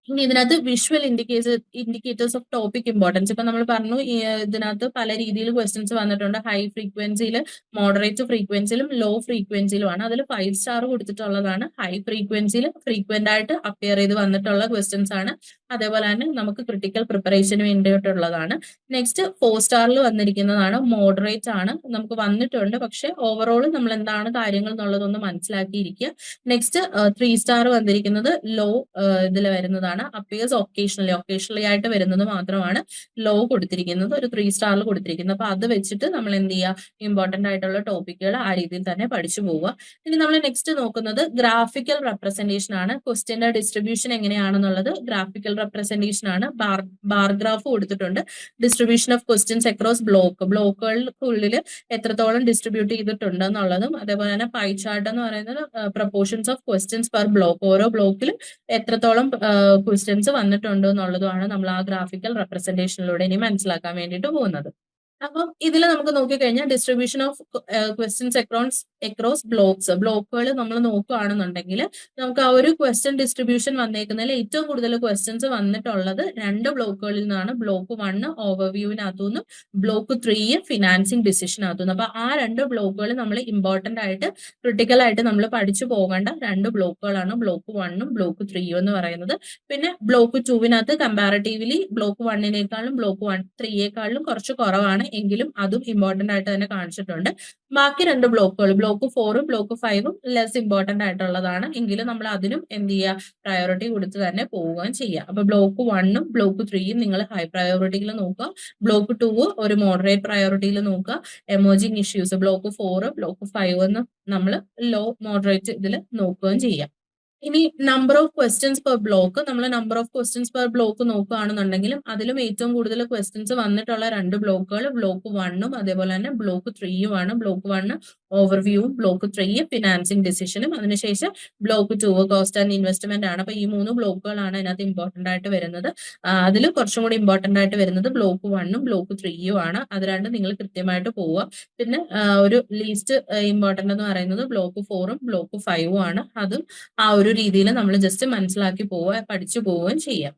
ഇനി ഇതിനകത്ത് visual indicators of topic importance. ഇപ്പൊ നമ്മൾ പറഞ്ഞു ഇതിനകത്ത് പല രീതിയിൽ ക്വസ്റ്റ്യൻസ് വന്നിട്ടുണ്ട്. ഹൈ ഫ്രീക്വൻസിയിൽ, മോഡറേറ്റ് ഫ്രീക്വൻസിയിലും ലോ ഫ്രീക്വൻസിയിലുമാണ്. അതിൽ 5 സ്റ്റാർ കൊടുത്തിട്ടുള്ളതാണ്. ഹൈ ഫ്രീക്വൻസിയിൽ ഫ്രീക്വന്റ് ആയിട്ട് അപ്പിയർ ചെയ്ത് വന്നിട്ടുള്ള ക്വസ്റ്റ്യൻസ് ആണ്. അതേപോലെ തന്നെ നമുക്ക് ക്രിട്ടിക്കൽ പ്രിപ്പറേഷന് വേണ്ടിയിട്ടുള്ളതാണ്. നെക്സ്റ്റ് 4 സ്റ്റാറിൽ വന്നിരിക്കുന്നതാണ്. മോഡറേറ്റ് ആണ്, നമുക്ക് വന്നിട്ടുണ്ട്, പക്ഷെ ഓവറോൾ നമ്മൾ എന്താണ് കാര്യങ്ങൾ എന്നുള്ളതൊന്ന് മനസ്സിലാക്കിയിരിക്കുക. നെക്സ്റ്റ് 3 സ്റ്റാർ വന്നിരിക്കുന്നത് ലോ ഇതിൽ വരുന്നതാണ്. ആണ്. അപ്പിയേഴ്സ് ഒക്കേഷണലി ആയിട്ട് വരുന്നത് മാത്രമാണ് ലോ കൊടുത്തിരിക്കുന്നത്, ഒരു 3 സ്റ്റാറിൽ കൊടുത്തിരിക്കുന്നത്. അപ്പൊ അത് വെച്ചിട്ട് നമ്മൾ എന്ത് ചെയ്യുക, ഇമ്പോർട്ടന്റ് ആയിട്ടുള്ള ടോപ്പിക്കുകൾ ആ രീതിയിൽ തന്നെ പഠിച്ചു പോവുക. ഇനി നമ്മൾ നെക്സ്റ്റ് നോക്കുന്നത് ഗ്രാഫിക്കൽ റെപ്രസെന്റേഷൻ ആണ്. ക്വസ്റ്റ്യന്റെ ഡിസ്ട്രിബ്യൂഷൻ എങ്ങനെയാണെന്നുള്ളത് ഗ്രാഫിക്കൽ റെപ്രസെന്റേഷൻ ആണ്. ബാർ ഗ്രാഫ് കൊടുത്തിട്ടുണ്ട്. ഡിസ്ട്രിബ്യൂഷൻ ഓഫ് ക്വസ്റ്റ്യൻസ് അക്രോസ് ബ്ലോക്കുകൾക്കുള്ളിൽ എത്രത്തോളം ഡിസ്ട്രിബ്യൂട്ട് ചെയ്തിട്ടുണ്ട് എന്നുള്ളതും, അതേപോലെ തന്നെ പൈ ചാർട്ട് എന്ന് പറയുന്നത് proportions of questions per block, ഓരോ ബ്ലോക്കിലും എത്രത്തോളം ക്വസ്റ്റ്യൻസ് വന്നിട്ടുണ്ട് എന്നുള്ളതുമാണ് നമ്മൾ ആ ഗ്രാഫിക്കൽ റെപ്രസെന്റേഷനിലൂടെ ഇനി മനസ്സിലാക്കാൻ വേണ്ടിയിട്ട് പോകുന്നത്. അപ്പം ഇതിൽ നമുക്ക് നോക്കിക്കഴിഞ്ഞാൽ ഡിസ്ട്രിബ്യൂഷൻ ഓഫ് ക്വസ്റ്റ്യൻസ് അക്രോസ് ബ്ലോക്കുകൾ നമ്മൾ നോക്കുകയാണെന്നുണ്ടെങ്കിൽ നമുക്ക് ആ ഒരു ക്വസ്റ്റ്യൻ ഡിസ്ട്രിബ്യൂഷൻ വന്നേക്കുന്നതിൽ ഏറ്റവും കൂടുതൽ ക്വസ്റ്റ്യൻസ് വന്നിട്ടുള്ളത് 2 ബ്ലോക്കുകളിൽ നിന്നാണ്. ബ്ലോക്ക് 1 ഓവർവ്യൂവിനകത്തുനിന്നും ബ്ലോക്ക് 3 ഫിനാൻസിങ് ഡിസിഷനകത്തുനിന്നും. അപ്പൊ ആ 2 ബ്ലോക്കുകൾ നമ്മൾ ഇമ്പോർട്ടന്റ് ആയിട്ട് ക്രിട്ടിക്കൽ ആയിട്ട് നമ്മൾ പഠിച്ചു പോകേണ്ട 2 ബ്ലോക്കുകളാണ് ബ്ലോക്ക് 1ഉം ബ്ലോക്ക് 3ഉം എന്ന് പറയുന്നത്. പിന്നെ ബ്ലോക്ക് 2വിനകത്ത് കമ്പാരിറ്റീവ്ലി ബ്ലോക്ക് 1നേക്കാളും ബ്ലോക്ക് 3യേക്കാളും കുറച്ച് കുറവാണ്, എങ്കിലും അതും ഇമ്പോർട്ടന്റ് ആയിട്ട് തന്നെ കാണിച്ചിട്ടുണ്ട്. ബാക്കി 2 ബ്ലോക്കുകൾ ബ്ലോക്ക് 4ഉം ബ്ലോക്ക് 5ഉം ലെസ് ഇമ്പോർട്ടന്റ് ആയിട്ടുള്ളതാണ്, എങ്കിലും നമ്മൾ അതിനും എന്ത് ചെയ്യുക, പ്രയോറിറ്റി കൊടുത്ത് തന്നെ പോവുകയും ചെയ്യുക. അപ്പൊ ബ്ലോക്ക് 1ഉം ബ്ലോക്ക് 3യും നിങ്ങൾ ഹൈ പ്രയോറിറ്റിയിൽ നോക്കുക, ബ്ലോക്ക് 2 ഒരു മോഡറേറ്റ് പ്രയോറിറ്റിയിൽ നോക്കുക. എമർജിംഗ് ഇഷ്യൂസ് ബ്ലോക്ക് 4 ബ്ലോക്ക് 5 എന്ന് നമ്മൾ ലോ മോഡറേറ്റ് ഇതിൽ നോക്കുകയും ചെയ്യാം. ഇനി number of questions per block, നമ്മൾ number of questions per block നോക്കുകയാണെന്നുണ്ടെങ്കിലും അതിലും ഏറ്റവും കൂടുതൽ ക്വസ്റ്റ്യൻസ് വന്നിട്ടുള്ള 2 ബ്ലോക്കുകൾ ബ്ലോക്ക് 1ഉം അതേപോലെ തന്നെ ബ്ലോക്ക് 3യുമാണ്. ബ്ലോക്ക് 1 ഓവർവ്യൂവും ബ്ലോക്ക് 3 ഫിനാൻസിങ് ഡിസിഷനും, അതിനുശേഷം ബ്ലോക്ക് 2 കോസ്റ്റ് ആൻഡ് ഇൻവെസ്റ്റ്മെന്റ് ആണ്. അപ്പൊ ഈ 3 ബ്ലോക്കുകളാണ് അതിനകത്ത് ഇമ്പോർട്ടന്റ് ആയിട്ട് വരുന്നത്. അതിൽ കുറച്ചും കൂടി ഇമ്പോർട്ടന്റ് ആയിട്ട് വരുന്നത് ബ്ലോക്ക് 1ഉം ബ്ലോക്ക് 3യും ആണ്. അത് രണ്ടും നിങ്ങൾ കൃത്യമായിട്ട് പോവുക. പിന്നെ ഒരു ലീസ്റ്റ് ഇമ്പോർട്ടന്റ് എന്ന് പറയുന്നത് ബ്ലോക്ക് 4ഉം ബ്ലോക്ക് 5ഉം ആണ്. അതും ആ ഒരു രീതിയിൽ നമ്മൾ ജസ്റ്റ് മനസ്സിലാക്കി പോവുക, പഠിച്ചു പോവുകയും ചെയ്യാം.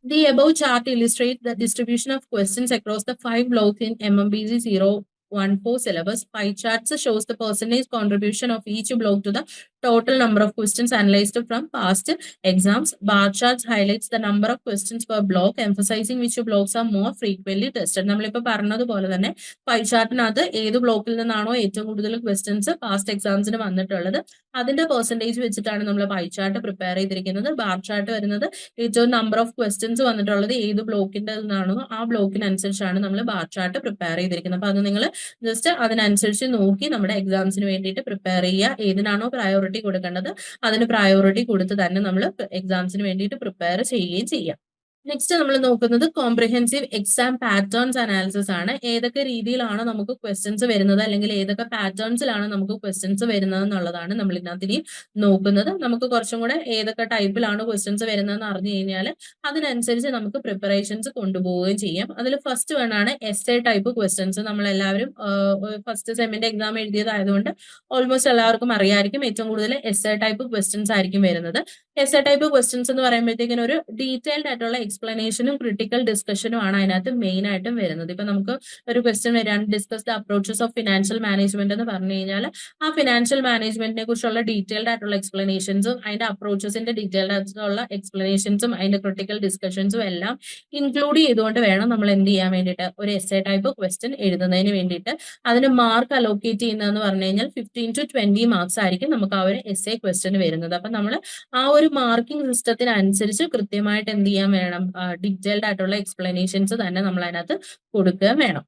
The above chart illustrates the distribution of questions across the 5 blocks in MMBG 014 syllabus. Pie charts shows the percentage contribution of each block to the total number of questions analyzed from past exams. Bar charts highlights the number of questions per block, emphasizing which blocks are more frequently tested. നമ്മളിപ്പോൾ പറഞ്ഞതുപോലെ തന്നെ pi ചാർട്ടിനകത്ത് ഏത് ബ്ലോക്കിൽ നിന്നാണോ ഏറ്റവും കൂടുതൽ questions past എക്സാംസിന് വന്നിട്ടുള്ളത് അതിന്റെ പെർസെന്റേജ് വെച്ചിട്ടാണ് നമ്മൾ പൈ ചാർട്ട് പ്രിപ്പയർ ചെയ്തിരിക്കുന്നത്. ബാർ ചാർട്ട് വരുന്നത് ഏറ്റവും നമ്പർ ഓഫ് ക്വസ്റ്റ്യൻസ് വന്നിട്ടുള്ളത് ഏത് ബ്ലോക്കിന്റെ നിന്നാണോ ആ ബ്ലോക്കിനനുസരിച്ചാണ് നമ്മൾ ബാർ ചാർട്ട് പ്രിപ്പയർ ചെയ്തിരിക്കുന്നത്. അപ്പൊ അത് നിങ്ങൾ ജസ്റ്റ് അതിനനുസരിച്ച് നോക്കി നമ്മുടെ എക്സാംസിന് വേണ്ടിയിട്ട് പ്രിപ്പയർ ചെയ്യുക. ഏതിനാണോ പ്രയോറിറ്റി കൊടുക്കേണ്ടത് അതിന് പ്രയോറിറ്റി കൊടുത്ത് തന്നെ നമ്മൾ എക്സാംസിന് വേണ്ടിയിട്ട് പ്രിപ്പയർ ചെയ്യുകയും ചെയ്യാം. നെക്സ്റ്റ് നമ്മൾ നോക്കുന്നത് കോംപ്രിഹെൻസീവ് എക്സാം പാറ്റേൺസ് അനാലിസിസ് ആണ്. ഏതൊക്കെ രീതിയിലാണ് നമുക്ക് ക്വസ്റ്റ്യൻസ് വരുന്നത്, അല്ലെങ്കിൽ ഏതൊക്കെ പാറ്റേൺസിലാണ് നമുക്ക് ക്വസ്റ്റ്യൻസ് വരുന്നത് എന്നുള്ളതാണ് നമ്മൾ ഇതിനകത്ത് ഇനി നോക്കുന്നത്. നമുക്ക് കുറച്ചും കൂടെ ഏതൊക്കെ ടൈപ്പിലാണ് ക്വസ്റ്റ്യൻസ് വരുന്നതെന്ന് അറിഞ്ഞു കഴിഞ്ഞാൽ അതിനനുസരിച്ച് നമുക്ക് പ്രിപ്പറേഷൻസ് കൊണ്ടുപോവുകയും ചെയ്യാം. അതിൽ ഫസ്റ്റ് വേണമാണ് എസ്സേ ടൈപ്പ് ക്വസ്റ്റ്യൻസ്. നമ്മളെല്ലാവരും ഫസ്റ്റ് സെമ്മിന്റെ എക്സാം എഴുതിയതായതുകൊണ്ട് ഓൾമോസ്റ്റ് എല്ലാവർക്കും അറിയായിരിക്കും ഏറ്റവും കൂടുതൽ എസ്സേ ടൈപ്പ് ക്വസ്റ്റ്യൻസ് ആയിരിക്കും വരുന്നത്. എസ്സേ ടൈപ്പ് ക്വസ്റ്റ്യൻസ് എന്ന് പറയുമ്പോഴത്തേക്കിനും ഒരു ഡീറ്റെയിൽഡ് ആയിട്ടുള്ള എക്സ്പ്ലനേഷനും ക്രിട്ടിക്കൽ ഡിസ്കഷനും ആണ് അതിനകത്ത് മെയിൻ ആയിട്ടും വരുന്നത്. ഇപ്പൊ നമുക്ക് ഒരു ക്വസ്റ്റ്യൻ വരാണ്, discuss the approaches of financial management എന്ന് പറഞ്ഞു കഴിഞ്ഞാൽ ആ ഫിനാൻഷ്യൽ മാനേജ്മെന്റിനെ കുറിച്ചുള്ള ഡീറ്റെയിൽഡ് ആയിട്ടുള്ള എക്സ്പ്ലനേഷൻസും അതിന്റെ അപ്രോച്ചസിന്റെ ഡീറ്റെയിൽഡ് ആയിട്ടുള്ള എക്സ്പ്ലനേഷൻസും അതിന്റെ ക്രിട്ടിക്കൽ ഡിസ്കഷൻസും എല്ലാം ഇൻക്ലൂഡ് ചെയ്തുകൊണ്ട് വേണം നമ്മൾ എന്ത് ചെയ്യാൻ വേണ്ടിയിട്ട് ഒരു എസ്സേ ടൈപ്പ് ക്വസ്റ്റ്യൻ എഴുതുന്നതിന് വേണ്ടിയിട്ട്. അതിന് മാർക്ക് അലോക്കേറ്റ് ചെയ്യുന്നതെന്ന് പറഞ്ഞു കഴിഞ്ഞാൽ 15 to 20 മാർക്സ് ആയിരിക്കും നമുക്ക് ആ ഒരു എസ്സേ ക്വസ്റ്റ്യൻ വരുന്നത്. അപ്പൊ നമ്മൾ ആ ഒരു മാർക്കിംഗ് സിസ്റ്റത്തിനനുസരിച്ച് കൃത്യമായിട്ട് എന്ത് ചെയ്യാൻ വേണം, ഡീറ്റെയിൽഡ് ആയിട്ടുള്ള എക്സ്പ്ലനേഷൻസ് തന്നെ നമ്മൾ അതിനകത്ത് കൊടുക്കുക വേണം.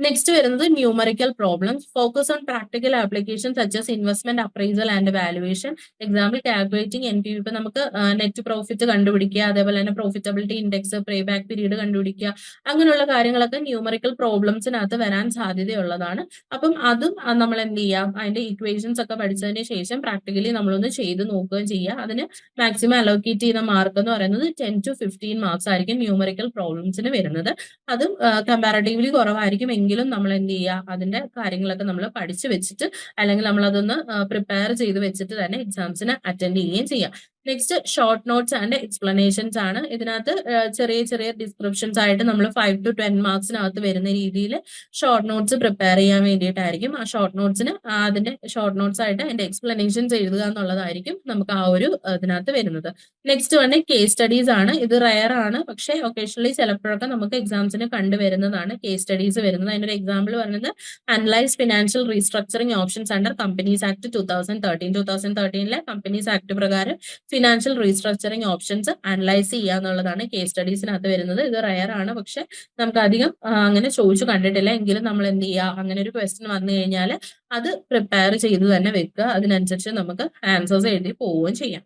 നെക്സ്റ്റ് വരുന്നത് numerical problems. Focus on practical application such as investment appraisal and valuation. Example calculating NPV. ഇപ്പൊ നമുക്ക് നെറ്റ് പ്രോഫിറ്റ് കണ്ടുപിടിക്കുക, അതേപോലെ തന്നെ പ്രോഫിറ്റബിലിറ്റി ഇൻഡെക്സ്, പേ ബാക്ക് പീരീഡ് കണ്ടുപിടിക്കുക, അങ്ങനെയുള്ള കാര്യങ്ങളൊക്കെ ന്യൂമറിക്കൽ പ്രോബ്ലംസിനകത്ത് വരാൻ സാധ്യതയുള്ളതാണ്. അപ്പം അതും നമ്മൾ എന്ത് ചെയ്യാം, അതിന്റെ ഇക്വേഷൻസ് ഒക്കെ പഠിച്ചതിന് ശേഷം പ്രാക്ടിക്കലി നമ്മളൊന്ന് ചെയ്ത് നോക്കുകയും ചെയ്യുക. അതിന് മാക്സിമം അലോക്കേറ്റ് ചെയ്യുന്ന മാർക്ക് എന്ന് പറയുന്നത് 10 to 15 മാർക്സ് ആയിരിക്കും ന്യൂമറിക്കൽ പ്രോബ്ലംസിന് വരുന്നത്. അതും കമ്പാരിറ്റീവ്ലി കുറവായിരിക്കും, എങ്കിലും നമ്മൾ എന്ത് ചെയ്യുക, അതിന്റെ കാര്യങ്ങളൊക്കെ നമ്മൾ പഠിച്ചു വെച്ചിട്ട് അല്ലെങ്കിൽ നമ്മൾ അതൊന്ന് പ്രിപ്പയർ ചെയ്ത് വെച്ചിട്ട് തന്നെ എക്സാംസിന് അറ്റൻഡ് ചെയ്യുകയും ചെയ്യാം. Next short notes and explanations ആണ്. ഇതിനകത്ത് ചെറിയ ചെറിയ ഡിസ്ക്രിപ്ഷൻസ് ആയിട്ട് നമ്മൾ 5 to 10 മാർക്സിനകത്ത് വരുന്ന രീതിയിൽ ഷോർട്ട് നോട്ട്സ് പ്രിപ്പയർ ചെയ്യാൻ വേണ്ടിയിട്ടായിരിക്കും. ആ ഷോർട്ട് നോട്ട്സിന് അതിന്റെ ഷോർട്ട് നോട്ട്സ് ആയിട്ട് അതിന്റെ എക്സ്പ്ലനേഷൻസ് എഴുതുക എന്നുള്ളതായിരിക്കും നമുക്ക് ആ ഒരു ഇതിനകത്ത് വരുന്നത്. നെക്സ്റ്റ് വൺ കേസ് സ്റ്റഡീസ് ആണ്. ഇത് റയർ ആണ്, പക്ഷേ ഒക്കേഷണലി ചിലപ്പോഴൊക്കെ നമുക്ക് എക്സാംസിന് കണ്ടുവരുന്നതാണ് കേസ് സ്റ്റഡീസ് വരുന്നത്. അതിന്റെ ഒരു എക്സാമ്പിൾ പറയുന്നത് analyse financial restructuring options under companies act 2013. 2013 companies act പ്രകാരം ഫിനാൻഷ്യൽ റീസ്ട്രക്ചറിങ് ഓപ്ഷൻസ് അനലൈസ് ചെയ്യുക എന്നുള്ളതാണ് കേസ് സ്റ്റഡീസിനകത്ത് വരുന്നത്. ഇത് റയർ ആണ്, പക്ഷെ നമുക്ക് അധികം അങ്ങനെ ചോദിച്ചു കണ്ടിട്ടില്ല. എങ്കിലും നമ്മൾ എന്ത് ചെയ്യുക, അങ്ങനെ ഒരു ക്വസ്റ്റ്യൻ വന്നു കഴിഞ്ഞാൽ അത് പ്രിപ്പയർ ചെയ്ത് തന്നെ വെക്കുക. അതിനനുസരിച്ച് നമുക്ക് ആൻസേഴ്സ് എഴുതി പോവുകയും ചെയ്യാം.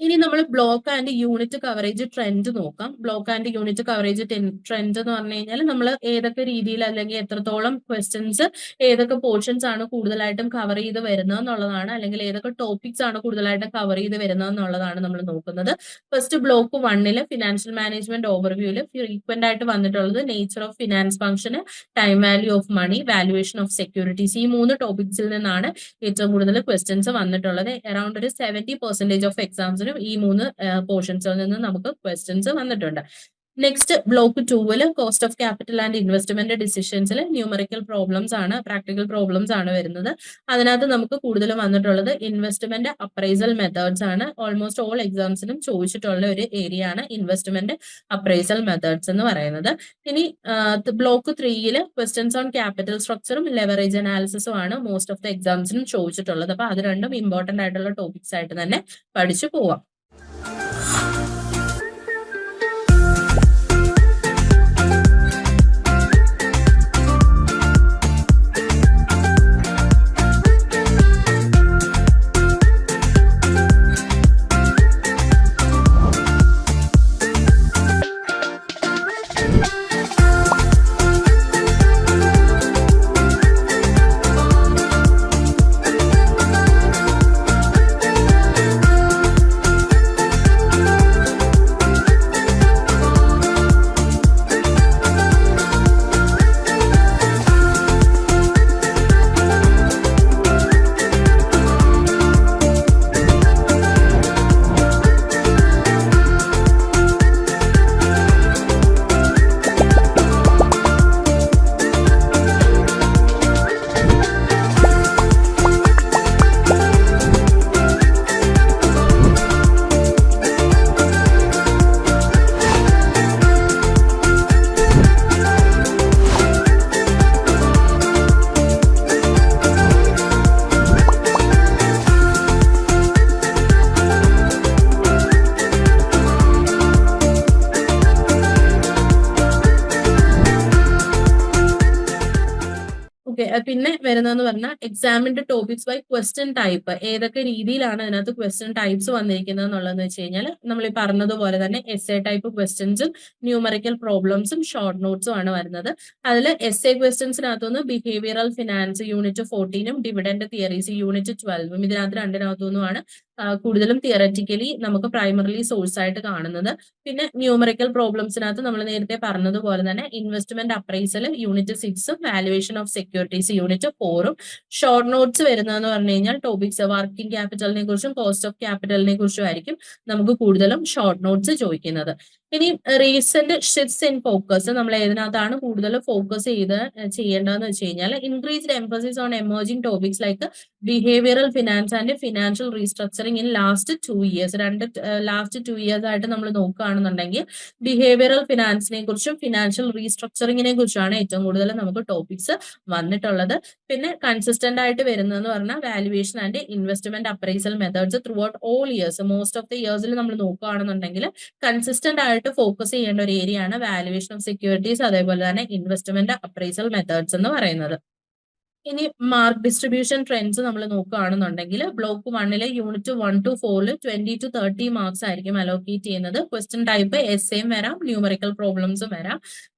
ഇനി നമ്മൾ block and unit coverage trend നോക്കാം. Block and unit coverage trend എന്ന് പറഞ്ഞു കഴിഞ്ഞാൽ നമ്മൾ ഏതൊക്കെ രീതിയിൽ അല്ലെങ്കിൽ എത്രത്തോളം ക്വസ്റ്റ്യൻസ് ഏതൊക്കെ പോർഷൻസ് ആണ് കൂടുതലായിട്ടും കവർ ചെയ്ത് വരുന്നത് എന്നുള്ളതാണ്, അല്ലെങ്കിൽ ഏതൊക്കെ ടോപ്പിക്സ് ആണ് കൂടുതലായിട്ടും കവർ ചെയ്ത് വരുന്നത് എന്നുള്ളതാണ് നമ്മൾ നോക്കുന്നത്. ഫസ്റ്റ് ബ്ലോക്ക് 1 ഫിനാൻഷ്യൽ മാനേജ്മെന്റ് ഓവർവ്യൂല് ഫ്രീക്വന്റ് ആയിട്ട് വന്നിട്ടുള്ളത് nature of finance function, time value of money, valuation of securities. ഈ 3 ടോപ്പിക്സിൽ നിന്നാണ് ഏറ്റവും കൂടുതൽ ക്വസ്റ്റ്യൻസ് വന്നിട്ടുള്ളത്. അറൌണ്ട് ഒരു 70% ഓഫ് എക്സാംസിന് ഈ 3 പോർഷൻസിൽ നിന്ന് നമുക്ക് ക്വസ്റ്റ്യൻസ് വന്നിട്ടുണ്ട്. Next block 2 cost of capital and investment ഡിസിഷൻസിൽ ന്യൂമറിക്കൽ പ്രോബ്ലംസ് ആണ്, പ്രാക്ടിക്കൽ പ്രോബ്ലംസ് ആണ് വരുന്നത്. അതിനകത്ത് നമുക്ക് കൂടുതലും വന്നിട്ടുള്ളത് ഇൻവെസ്റ്റ്മെന്റ് അപ്രൈസൽ മെത്തേഡ്സ് ആണ്. ഓൾമോസ്റ്റ് ഓൾ എക്സാംസിനും ചോദിച്ചിട്ടുള്ള ഒരു ഏരിയ ആണ് ഇൻവെസ്റ്റ്മെന്റ് അപ്രൈസൽ മെത്തേഡ്സ് എന്ന് പറയുന്നത്. ഇനി ബ്ലോക്ക് 3 ക്വസ്റ്റ്യൻസ് ഓൺ ക്യാപിറ്റൽ സ്ട്രക്ചറും ലെവറേജ് അനാലിസിസും ആണ് മോസ്റ്റ് ഓഫ് ദ എക്സാംസിനും ചോദിച്ചിട്ടുള്ളത്. അപ്പൊ അത് രണ്ടും ഇമ്പോർട്ടന്റ് ആയിട്ടുള്ള ടോപ്പിക്സ് ആയിട്ട് തന്നെ പഠിച്ചു പോവാം. പിന്നെ വരുന്നതെന്ന് പറഞ്ഞാൽ എക്സാമിന്റെ ടോപ്പിക്സ് ബൈ ക്വസ്റ്റ്യൻ ടൈപ്പ്, ഏതൊക്കെ രീതിയിലാണ് അതിനകത്ത് ക്വസ്റ്റ്യൻ ടൈപ്സ് വന്നിരിക്കുന്നത് എന്നുള്ളതെന്ന് വെച്ച് കഴിഞ്ഞാൽ നമ്മൾ ഈ പറഞ്ഞതുപോലെ തന്നെ എസ് എ ടൈപ്പ് ക്വസ്റ്റ്യൻസും ന്യൂമറിക്കൽ പ്രോബ്ലംസും ഷോർട്ട് നോട്ട്സും ആണ് വരുന്നത്. അതിൽ എസ് എ ക്വസ്റ്റ്യൻസിനകത്തുനിന്ന് behavioural finance unit 14 dividend theories unit 12 ഇതിനകത്ത് രണ്ടിനകത്തുനിന്നുമാണ് കൂടുതലും തിയററ്റിക്കലി നമുക്ക് പ്രൈമറിലി സോഴ്സ് ആയിട്ട് കാണുന്നത്. പിന്നെ ന്യൂമറിക്കൽ പ്രോബ്ലംസിനകത്ത് നമ്മൾ നേരത്തെ പറഞ്ഞതുപോലെ തന്നെ investment appraisal unit 6 valuation of securities unit 4 short notes വരുന്നതെന്ന് പറഞ്ഞു കഴിഞ്ഞാൽ ടോപ്പിക്സ് വർക്കിംഗ് ക്യാപിറ്റലിനെ കുറിച്ചും കോസ്റ്റ് ഓഫ് ക്യാപിറ്റലിനെ കുറിച്ചും ആയിരിക്കും നമുക്ക് കൂടുതലും ഷോർട്ട് നോട്ട്സ് ചോദിക്കുന്നത്. ഇനി റീസെന്റ് ഷിഫ്റ്റ്സ് ഇൻ ഫോക്കസ് നമ്മൾ ഏതിനകത്താണ് കൂടുതൽ ഫോക്കസ് ചെയ്യേണ്ടതെന്ന് വെച്ച് കഴിഞ്ഞാൽ increased emphasis on emerging topics like behavioural finance and financial restructuring in last 2 years. Last 2 years ആയിട്ട് നമ്മൾ നോക്കുകയാണെന്നുണ്ടെങ്കിൽ ബിഹേവിയറൽ ഫിനാൻസിനെ കുറിച്ചും ഫിനാൻഷ്യൽ റീസ്ട്രക്ചറിങ്ങിനെ കുറിച്ചാണ് ഏറ്റവും കൂടുതൽ നമുക്ക് ടോപ്പിക്സ് വന്നിട്ടുള്ളത്. പിന്നെ കൺസിസ്റ്റന്റ് ആയിട്ട് വരുന്നതെന്ന് പറഞ്ഞാൽ valuation and investment appraisal methods throughout all years. Most of the ഇയേഴ്സിൽ നമ്മൾ നോക്കുകയാണെന്നുണ്ടെങ്കിൽ കൺസിസ്റ്റന്റ് ആയിട്ട് ഫോക്കസ് ചെയ്യേണ്ട ഒരു ഏരിയ ആണ് വാല്യുവേഷൻ ഓഫ് സെക്യൂരിറ്റീസ്, അതേപോലെ തന്നെ ഇൻവെസ്റ്റ്മെന്റ് അപ്രൈസൽ മെത്തേഡ്സ് എന്ന് പറയുന്നത്. ഇനി മാർക്ക് ഡിസ്ട്രിബ്യൂഷൻ ട്രെൻഡ്സ് നമ്മൾ നോക്കുകയാണെന്നുണ്ടെങ്കിൽ block 1 unit 1 to 4 20 to 30 marks ആയിരിക്കും അലോക്കേറ്റ് ചെയ്യുന്നത്. ക്വസ്റ്റ്യൻ ടൈപ്പ് എസ് എയും വരാം, ന്യൂമറിക്കൽ പ്രോബ്ലംസും വരാം.